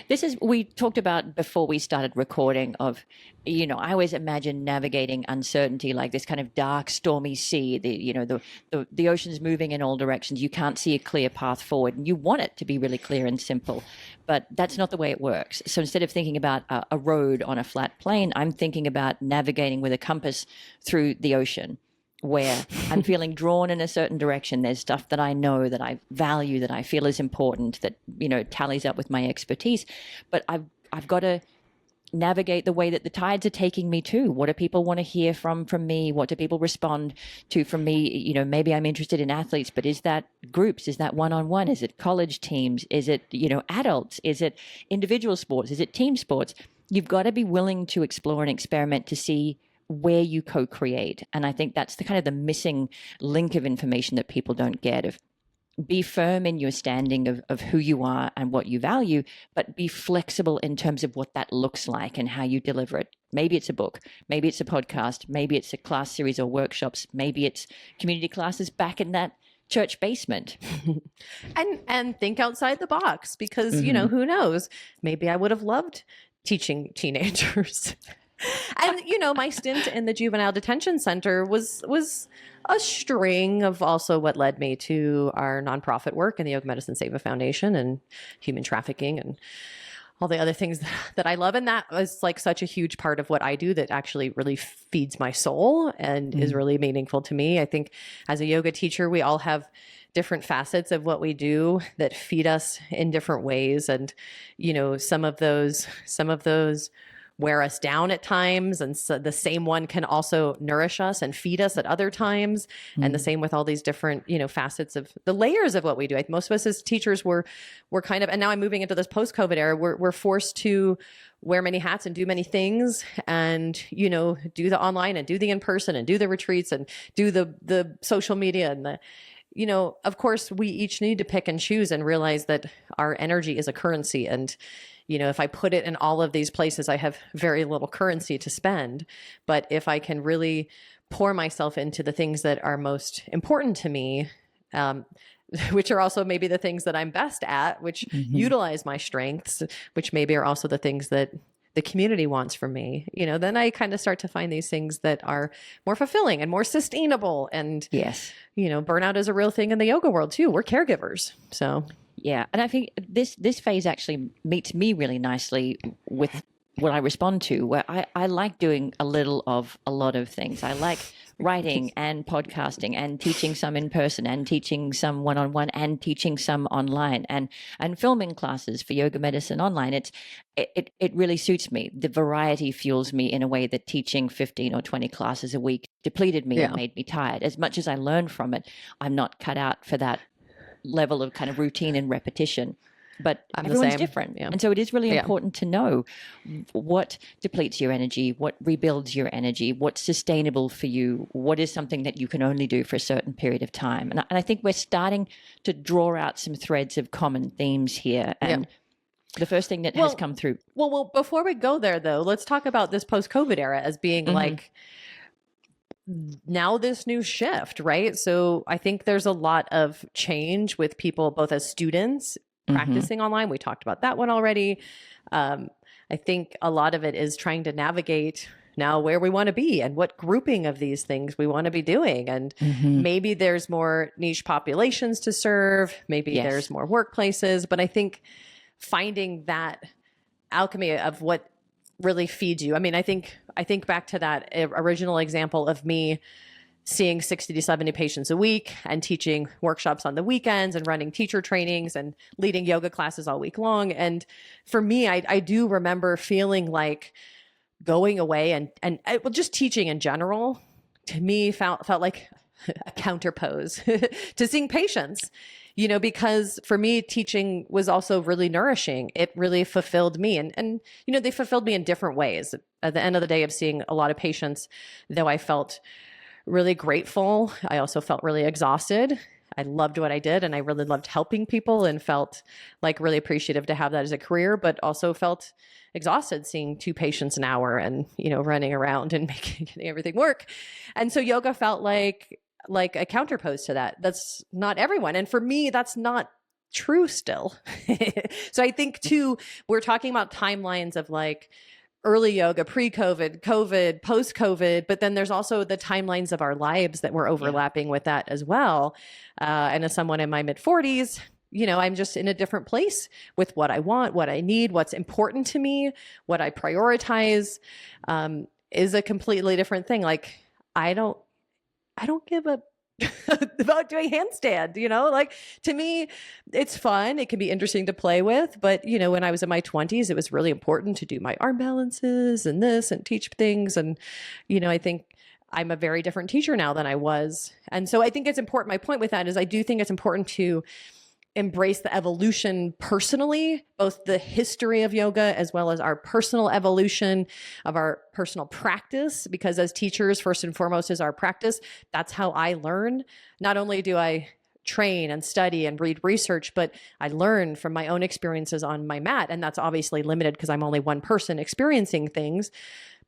S2: This is, we talked about before we started recording of, I always imagine navigating uncertainty like this kind of dark, stormy sea. The ocean's moving in all directions. You can't see a clear path forward, and you want it to be really clear and simple, but that's not the way it works. So instead of thinking about a road on a flat plain, I'm thinking about navigating with a compass through the ocean, where I'm feeling drawn in a certain direction. There's stuff that I know, that I value, that I feel is important, that, tallies up with my expertise. But I've got to navigate the way that the tides are taking me to. What do people want to hear from me? What do people respond to from me? Maybe I'm interested in athletes, but is that groups? Is that one-on-one? Is it college teams? Is it, adults? Is it individual sports? Is it team sports? You've got to be willing to explore and experiment to see where you co-create. And I think that's the kind of the missing link of information that people don't get. Of be firm in your standing of who you are and what you value, but be flexible in terms of what that looks like and how you deliver it. Maybe it's a book, maybe it's a podcast, maybe it's a class series or workshops, maybe it's community classes back in that church basement.
S1: and think outside the box, because who knows, maybe I would have loved teaching teenagers. And my stint in the juvenile detention center was a string of also what led me to our nonprofit work in the Yoga Medicine Seva Foundation and human trafficking and all the other things that I love. And that was like such a huge part of what I do that actually really feeds my soul and is really meaningful to me. I think as a yoga teacher, we all have different facets of what we do that feed us in different ways. And, some of those wear us down at times, and so the same one can also nourish us and feed us at other times. And the same with all these different facets of the layers of what we do. Most of us as teachers were kind of, and now I'm moving into this post-COVID era, we're forced to wear many hats and do many things, and do the online and do the in-person and do the retreats and do the social media and the of course we each need to pick and choose and realize that our energy is a currency. And if I put it in all of these places, I have very little currency to spend. But if I can really pour myself into the things that are most important to me, which are also maybe the things that I'm best at, which utilize my strengths, which maybe are also the things that the community wants from me, then I kind of start to find these things that are more fulfilling and more sustainable. And,
S2: yes,
S1: burnout is a real thing in the yoga world too. We're caregivers. So.
S2: Yeah. And I think this phase actually meets me really nicely with what I respond to, where I like doing a little of a lot of things. I like writing and podcasting and teaching some in person and teaching some one-on-one and teaching some online and filming classes for Yoga Medicine Online. It really suits me. The variety fuels me in a way that teaching 15 or 20 classes a week depleted me and made me tired. As much as I learned from it, I'm not cut out for that level of kind of routine and repetition. But everyone's different. Yeah. And so it is really important to know what depletes your energy, what rebuilds your energy, what's sustainable for you, what is something that you can only do for a certain period of time. And I think we're starting to draw out some threads of common themes here. And the first thing that has come through.
S1: Well, before we go there, though, let's talk about this post-COVID era as being like now this new shift, right? So I think there's a lot of change with people, both as students practicing online. We talked about that one already. I think a lot of it is trying to navigate now where we want to be and what grouping of these things we want to be doing. And maybe there's more niche populations to serve. Maybe there's more workplaces. But I think finding that alchemy of what really feeds you. I mean, I think back to that original example of me seeing 60 to 70 patients a week and teaching workshops on the weekends and running teacher trainings and leading yoga classes all week long. And for me, I do remember feeling like going away and just teaching in general to me felt like a counterpose to seeing patients, because for me, teaching was also really nourishing. It really fulfilled me. And they fulfilled me in different ways. At the end of the day of seeing a lot of patients, though I felt really grateful, I also felt really exhausted. I loved what I did and I really loved helping people and felt like really appreciative to have that as a career, but also felt exhausted seeing 2 patients an hour and, running around and getting everything work. And so yoga felt like a counterpose to that. That's not everyone. And for me, that's not true still. So I think too, we're talking about timelines of like early yoga, pre-COVID, COVID, post-COVID, but then there's also the timelines of our lives that were overlapping with that as well. And as someone in my mid 40s, I'm just in a different place with what I want, what I need, what's important to me, what I prioritize, is a completely different thing. Like I don't give a about doing handstand, like to me, it's fun. It can be interesting to play with. But, when I was in my 20s, it was really important to do my arm balances and this and teach things. And, I think I'm a very different teacher now than I was. And so I think it's important. My point with that is I do think it's important to embrace the evolution personally, both the history of yoga as well as our personal evolution of our personal practice, because as teachers, first and foremost is our practice. That's how I learn. Not only do I train and study and read research, but I learn from my own experiences on my mat. And that's obviously limited because I'm only one person experiencing things.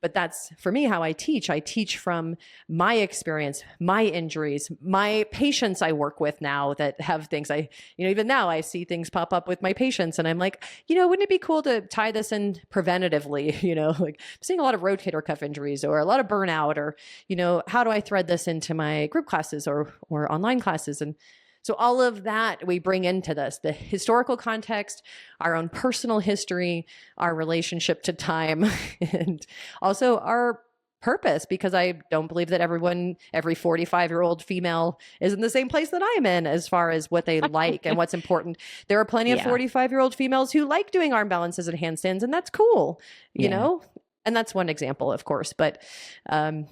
S1: But that's for me how I teach. I teach from my experience, my injuries, my patients I work with now that have things. Even now I see things pop up with my patients and I'm like, wouldn't it be cool to tie this in preventatively? Like I'm seeing a lot of rotator cuff injuries or a lot of burnout or, how do I thread this into my group classes or online classes? And so all of that we bring into this, the historical context, our own personal history, our relationship to time, and also our purpose, because I don't believe that every 45-year-old female is in the same place that I'm in as far as what they like and what's important. There are plenty of 45-year-old females who like doing arm balances and handstands, and that's cool, you know? And that's one example, of course. But so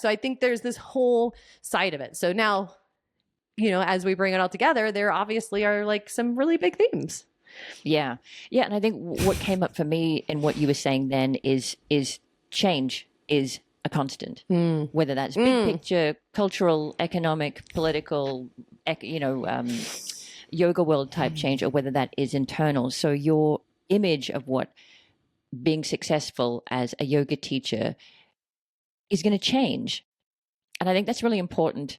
S1: I think there's this whole side of it. So now, as we bring it all together, there obviously are like some really big themes.
S2: Yeah. And I think what came up for me in what you were saying then is change is a constant, whether that's big picture, cultural, economic, political, yoga world type change, or whether that is internal. So your image of what being successful as a yoga teacher is going to change. And I think that's really important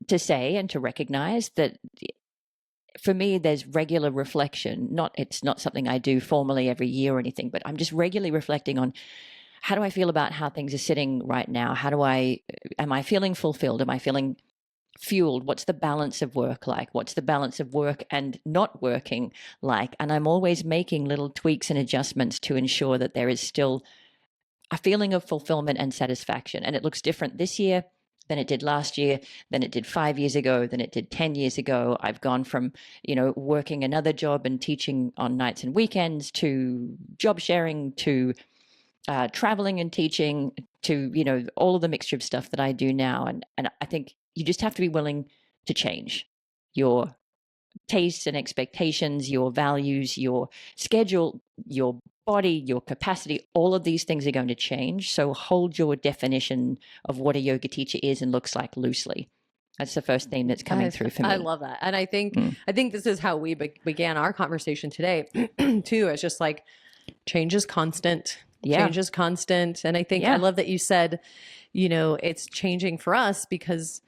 S2: to say and to recognize that. For me, there's regular reflection. It's not something I do formally every year or anything, but I'm just regularly reflecting on how do I feel about how things are sitting right now? Am I feeling fulfilled? Am I feeling fueled? What's the balance of work like? What's the balance of work and not working like? And I'm always making little tweaks and adjustments to ensure that there is still a feeling of fulfillment and satisfaction. And it looks different this year than it did last year, than it did 5 years ago, than it did 10 years ago. I've gone from, working another job and teaching on nights and weekends to job sharing to traveling and teaching to, all of the mixture of stuff that I do now. And I think you just have to be willing to change your tastes and expectations, your values, your schedule, your body, your capacity. All of these things are going to change. So hold your definition of what a yoga teacher is and looks like loosely. That's the first theme that's coming through for me.
S1: I love that. And I think this is how we began our conversation today too. It's just like change is constant. Change is constant. And I think I love that you said, it's changing for us, because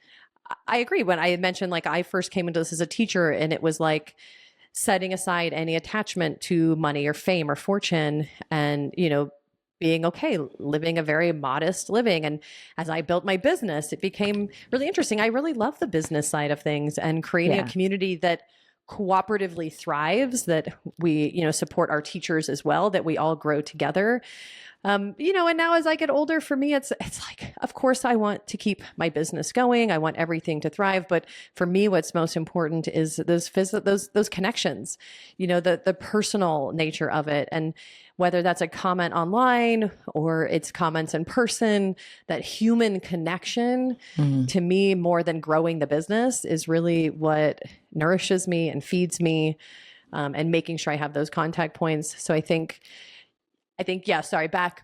S1: I agree. When I had mentioned, like, I first came into this as a teacher and it was like setting aside any attachment to money or fame or fortune and, being okay, living a very modest living. And as I built my business, it became really interesting. I really love the business side of things and creating a community that cooperatively thrives, that we, support our teachers as well, that we all grow together. And now as I get older, for me, it's like, of course I want to keep my business going. I want everything to thrive. But for me, what's most important is those connections, the personal nature of it. And whether that's a comment online or it's comments in person, that human connection to me, more than growing the business, is really what nourishes me and feeds me, and making sure I have those contact points. So I think,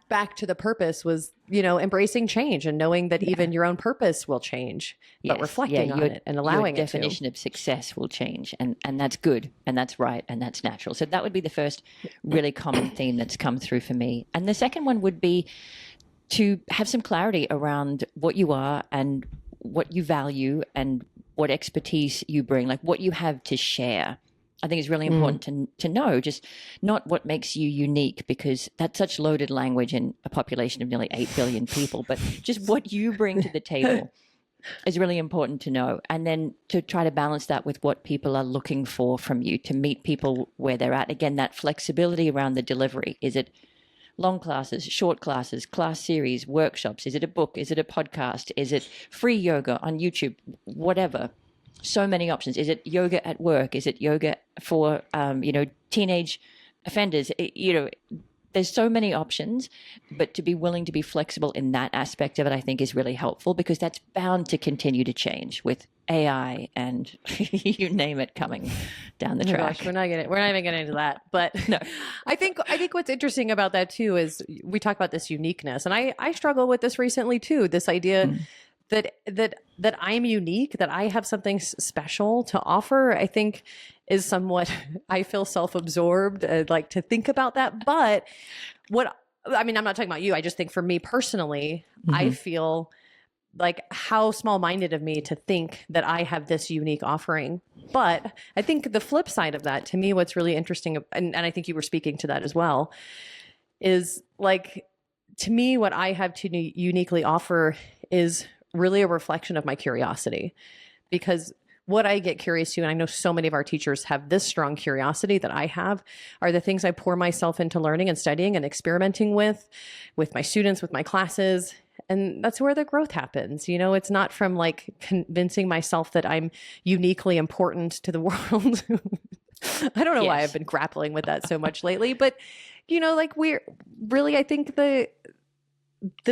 S1: back to the purpose was, embracing change and knowing that even your own purpose will change, but reflecting on it and allowing it to.
S2: Your definition of success will change, and that's good, and that's right, and that's natural. So that would be the first really common theme that's come through for me. And the second one would be to have some clarity around what you are and what you value and what expertise you bring, like what you have to share. I think it's really important to know just not what makes you unique, because that's such loaded language in a population of nearly 8 billion people, but just what you bring to the table is really important to know. And then to try to balance that with what people are looking for from you, to meet people where they're at. Again, that flexibility around the delivery. Is it long classes, short classes, class series, workshops? Is it a book? Is it a podcast? Is it free yoga on YouTube? Whatever. So many options. Is it yoga at work? Is it yoga for, teenage offenders? There's so many options, but to be willing to be flexible in that aspect of it, I think is really helpful, because that's bound to continue to change with AI and you name it coming down the
S1: Oh my
S2: track.
S1: gosh, we're not even getting into that. But
S2: No.
S1: I think what's interesting about that too is we talk about this uniqueness, and I struggle with this recently too. This idea that I'm unique, that I have something special to offer, I think is somewhat, I feel self-absorbed, like to think about that. But I'm not talking about you. I just think for me personally, I feel like how small-minded of me to think that I have this unique offering. But I think the flip side of that, to me, what's really interesting, and I think you were speaking to that as well, is like, to me, what I have to uniquely offer is really a reflection of my curiosity. Because what I get curious to, and I know so many of our teachers have this strong curiosity that I have, are the things I pour myself into learning and studying and experimenting with my students, with my classes. And that's where the growth happens. It's not from like convincing myself that I'm uniquely important to the world. I don't know why I've been grappling with that so much lately, but like we're really, I think the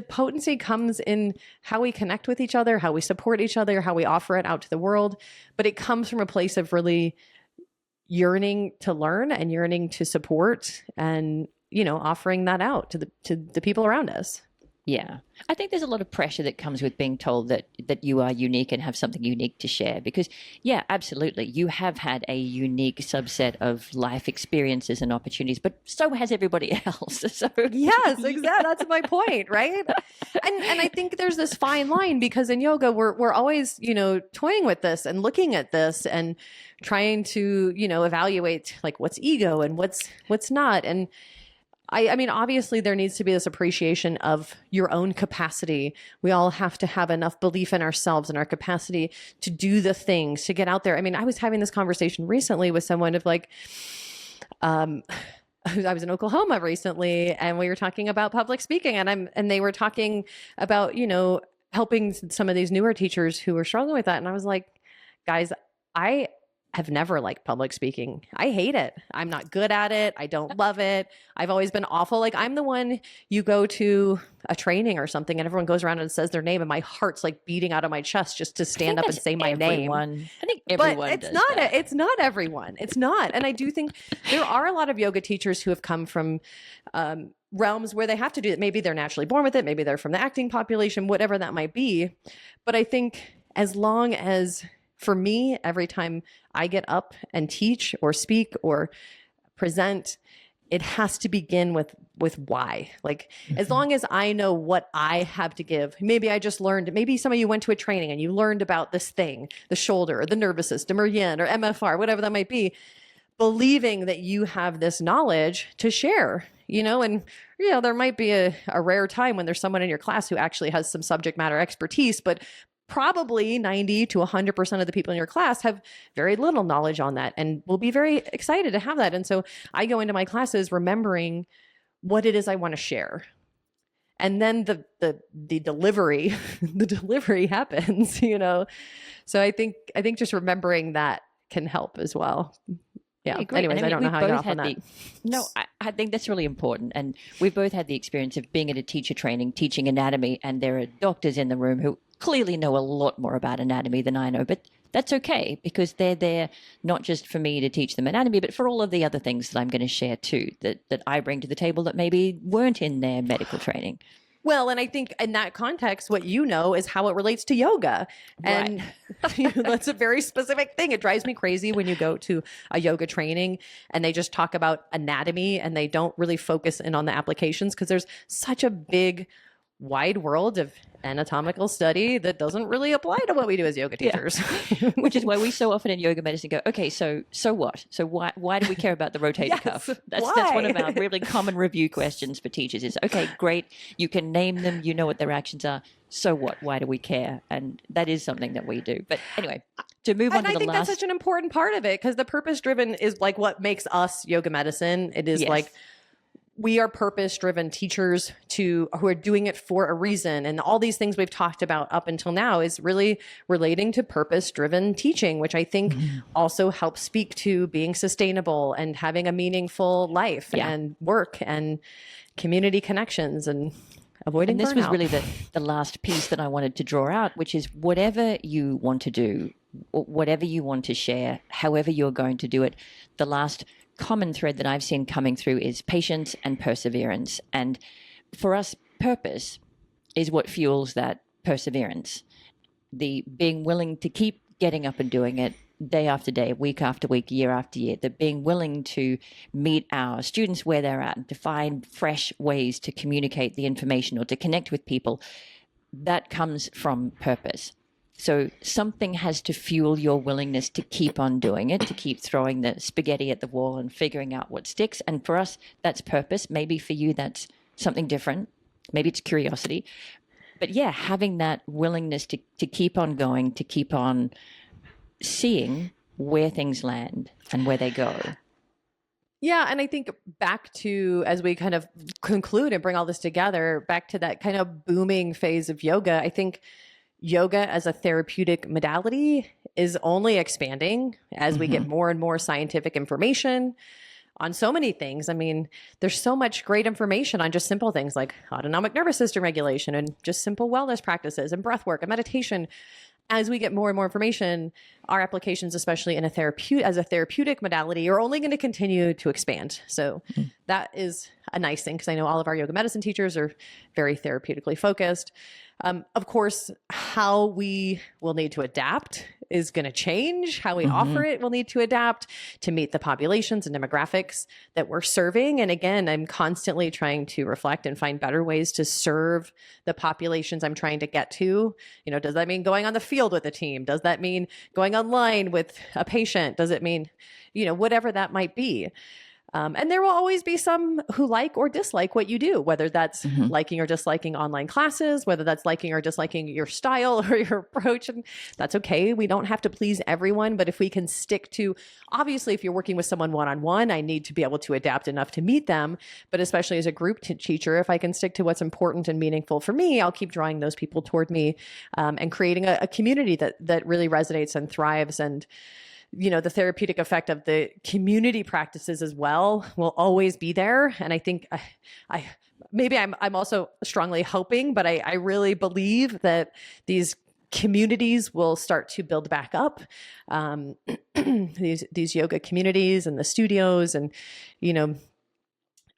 S1: potency comes in how we connect with each other, how we support each other, how we offer it out to the world. But it comes from a place of really yearning to learn and yearning to support and, offering that out to the people around us.
S2: Yeah. I think there's a lot of pressure that comes with being told that you are unique and have something unique to share, because absolutely, you have had a unique subset of life experiences and opportunities, but so has everybody else. So
S1: yes, exactly. That's my point, right? And I think there's this fine line, because in yoga we're always, toying with this and looking at this and trying to, evaluate like what's ego and what's not. And I mean, obviously there needs to be this appreciation of your own capacity. We all have to have enough belief in ourselves and our capacity to do the things, to get out there. I mean, I was having this conversation recently with someone of like, I was in Oklahoma recently, and we were talking about public speaking, and they were talking about, helping some of these newer teachers who were struggling with that. And I was like, guys, I have never liked public speaking. I hate it. I'm not good at it. I don't love it. I've always been awful. Like, I'm the one, you go to a training or something and everyone goes around and says their name, and my heart's like beating out of my chest just to stand up and say my name.
S2: I think everyone
S1: but it's
S2: does
S1: not
S2: that.
S1: It's not everyone. It's not. And I do think there are a lot of yoga teachers who have come from realms where they have to do it. Maybe they're naturally born with it. Maybe they're from the acting population, whatever that might be. But I think as long as, for me, every time I get up and teach or speak or present, it has to begin with why. Like, as long as I know what I have to give, maybe I just learned, maybe some of you went to a training and you learned about this thing, the shoulder or the nervous system or yin or MFR, whatever that might be, believing that you have this knowledge to share, and, there might be a rare time when there's someone in your class who actually has some subject matter expertise, but probably 90 to 100% of the people in your class have very little knowledge on that and will be very excited to have that. And so I go into my classes remembering what it is I want to share. And then the delivery, the delivery happens, So I think just remembering that can help as well. Yeah. Anyways, I don't know how I got off on that.
S2: No, I think that's really important. And we've both had the experience of being at a teacher training, teaching anatomy, and there are doctors in the room who clearly know a lot more about anatomy than I know, but that's okay, because they're there not just for me to teach them anatomy, but for all of the other things that I'm going to share too, that I bring to the table that maybe weren't in their medical training.
S1: Well, and I think in that context, what you know is how it relates to yoga. And that's a very specific thing. It drives me crazy when you go to a yoga training and they just talk about anatomy and they don't really focus in on the applications, because there's such a big wide world of anatomical study that doesn't really apply to what we do as yoga teachers.
S2: Which is why we so often in yoga medicine go, okay, so what? So why do we care about the rotator
S1: Yes,
S2: cuff? That's
S1: why?
S2: one of our really common review questions for teachers is, okay, great, you can name them, you know what their actions are. So what? Why do we care? And that is something that we do. But anyway, to move on
S1: And
S2: to
S1: I
S2: the
S1: think
S2: last.
S1: that's such an important part of it, because the purpose driven is like what makes us yoga medicine. It is
S2: Yes.
S1: like we are purpose driven teachers who are doing it for a reason. And all these things we've talked about up until now is really relating to purpose driven teaching, which I think also helps speak to being sustainable and having a meaningful life
S2: Yeah.
S1: and work and community connections and avoiding
S2: And this
S1: burnout.
S2: was really the last piece that I wanted to draw out, which is whatever you want to do, whatever you want to share, however you're going to do it, the last common thread that I've seen coming through is patience and perseverance. And for us, purpose is what fuels that perseverance. The being willing to keep getting up and doing it day after day, week after week, year after year, the being willing to meet our students where they're at and to find fresh ways to communicate the information or to connect with people, that comes from purpose. So something has to fuel your willingness to keep on doing it, to keep throwing the spaghetti at the wall and figuring out what sticks. And for us, that's purpose. Maybe for you, that's something different. Maybe it's curiosity. But yeah, having that willingness to keep on going, to keep on seeing where things land and where they go.
S1: Yeah. And I think back to, as we kind of conclude and bring all this together, back to that kind of booming phase of yoga, I think yoga as a therapeutic modality is only expanding as we get more and more scientific information on so many things. I mean, there's so much great information on just simple things like autonomic nervous system regulation and just simple wellness practices and breath work and meditation. As we get more and more information, our applications, especially in a therapeutic modality, are only going to continue to expand. So that is a nice thing, because I know all of our yoga medicine teachers are very therapeutically focused. Of course, how we will need to adapt is going to change. How we offer it will need to adapt to meet the populations and demographics that we're serving. And again, I'm constantly trying to reflect and find better ways to serve the populations I'm trying to get to. You know, does that mean going on the field with a team? Does that mean going online with a patient? Does it mean, you know, whatever that might be? And there will always be some who like or dislike what you do, whether that's liking or disliking online classes, whether that's liking or disliking your style or your approach. And that's okay. We don't have to please everyone. But if we can stick to, obviously, if you're working with someone one-on-one, I need to be able to adapt enough to meet them. But especially as a group teacher, if I can stick to what's important and meaningful for me, I'll keep drawing those people toward me and creating a community that really resonates and thrives. And you know, the therapeutic effect of the community practices as well will always be there. And I think I'm also strongly hoping, but I really believe that these communities will start to build back up, these yoga communities and the studios. And, you know,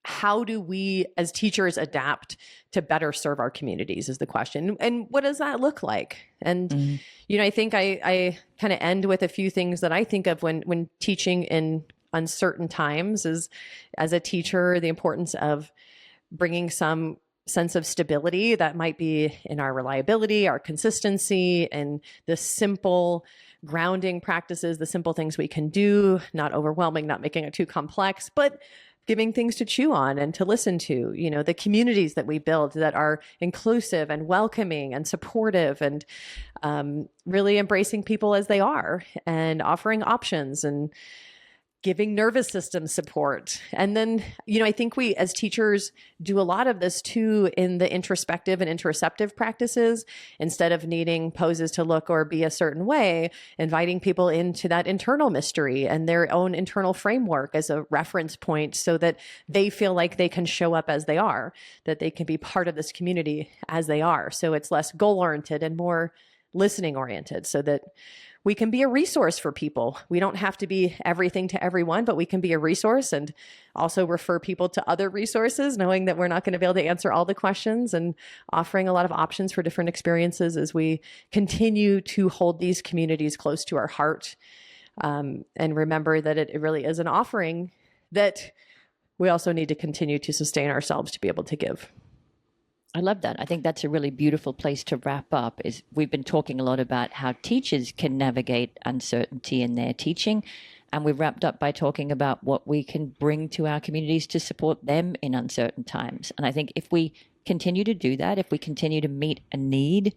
S1: how do we as teachers adapt to better serve our communities is the question. And what does that look like? And, you know, I think I kind of end with a few things that I think of when teaching in uncertain times is, as a teacher, the importance of bringing some sense of stability that might be in our reliability, our consistency, and the simple grounding practices, the simple things we can do, not overwhelming, not making it too complex, but giving things to chew on and to listen to, you know, the communities that we build that are inclusive and welcoming and supportive, and really embracing people as they are and offering options and giving nervous system support. And then, you know, I think we as teachers do a lot of this too in the introspective and interoceptive practices. Instead of needing poses to look or be a certain way, inviting people into that internal mystery and their own internal framework as a reference point, so that they feel like they can show up as they are, that they can be part of this community as they are. So it's less goal oriented and more listening oriented, so that we can be a resource for people. We don't have to be everything to everyone, but we can be a resource and also refer people to other resources, knowing that we're not going to be able to answer all the questions, and offering a lot of options for different experiences as we continue to hold these communities close to our heart. And remember that it really is an offering that we also need to continue to sustain ourselves to be able to give.
S2: I love that. I think that's a really beautiful place to wrap up. Is we've been talking a lot about how teachers can navigate uncertainty in their teaching, and we've wrapped up by talking about what we can bring to our communities to support them in uncertain times. And I think if we continue to do that, if we continue to meet a need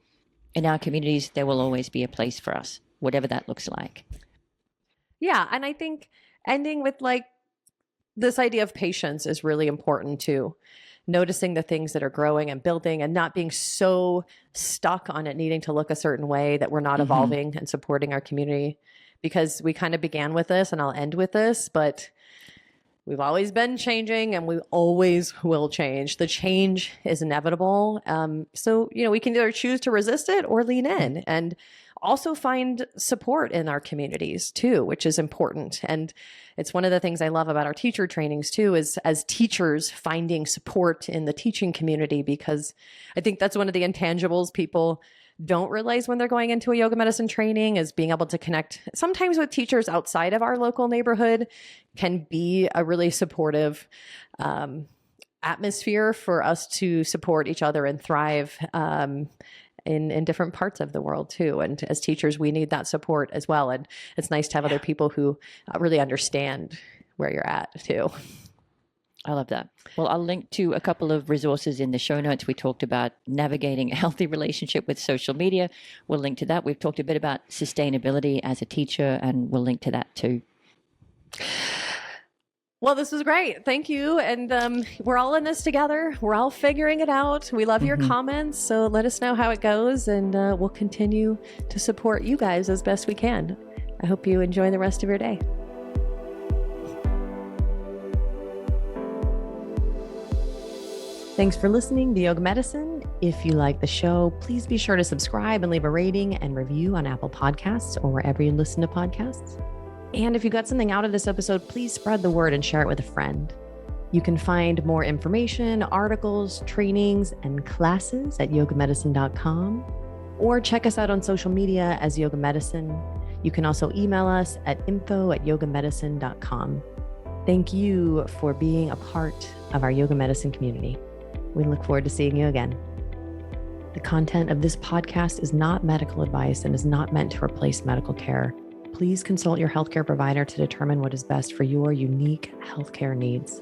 S2: in our communities, there will always be a place for us, whatever that looks like.
S1: Yeah. And I think ending with like this idea of patience is really important too. Noticing the things that are growing and building and not being so stuck on it needing to look a certain way that we're not evolving and supporting our community. Because we kind of began with this, and I'll end with this, but we've always been changing and we always will change. The change is inevitable. So, we can either choose to resist it or lean in and also find support in our communities too, which is important. And it's one of the things I love about our teacher trainings too, is as teachers finding support in the teaching community, because I think that's one of the intangibles people don't realize when they're going into a yoga medicine training, is being able to connect sometimes with teachers outside of our local neighborhood can be a really supportive atmosphere for us to support each other and thrive in different parts of the world too. And as teachers, we need that support as well. And it's nice to have other people who really understand where you're at too.
S2: I love that. Well, I'll link to a couple of resources in the show notes. We talked about navigating a healthy relationship with social media. We'll link to that. We've talked a bit about sustainability as a teacher, and we'll link to that too.
S1: Well, this was great. Thank you. And we're all in this together. We're all figuring it out. We love your comments. So let us know how it goes, and we'll continue to support you guys as best we can. I hope you enjoy the rest of your day. Thanks for listening to Yoga Medicine. If you like the show, please be sure to subscribe and leave a rating and review on Apple Podcasts or wherever you listen to podcasts. And if you got something out of this episode, please spread the word and share it with a friend. You can find more information, articles, trainings, and classes at yogamedicine.com, or check us out on social media as Yoga Medicine. You can also email us at info@yogamedicine.com. Thank you for being a part of our yoga medicine community. We look forward to seeing you again. The content of this podcast is not medical advice and is not meant to replace medical care. Please consult your healthcare provider to determine what is best for your unique healthcare needs.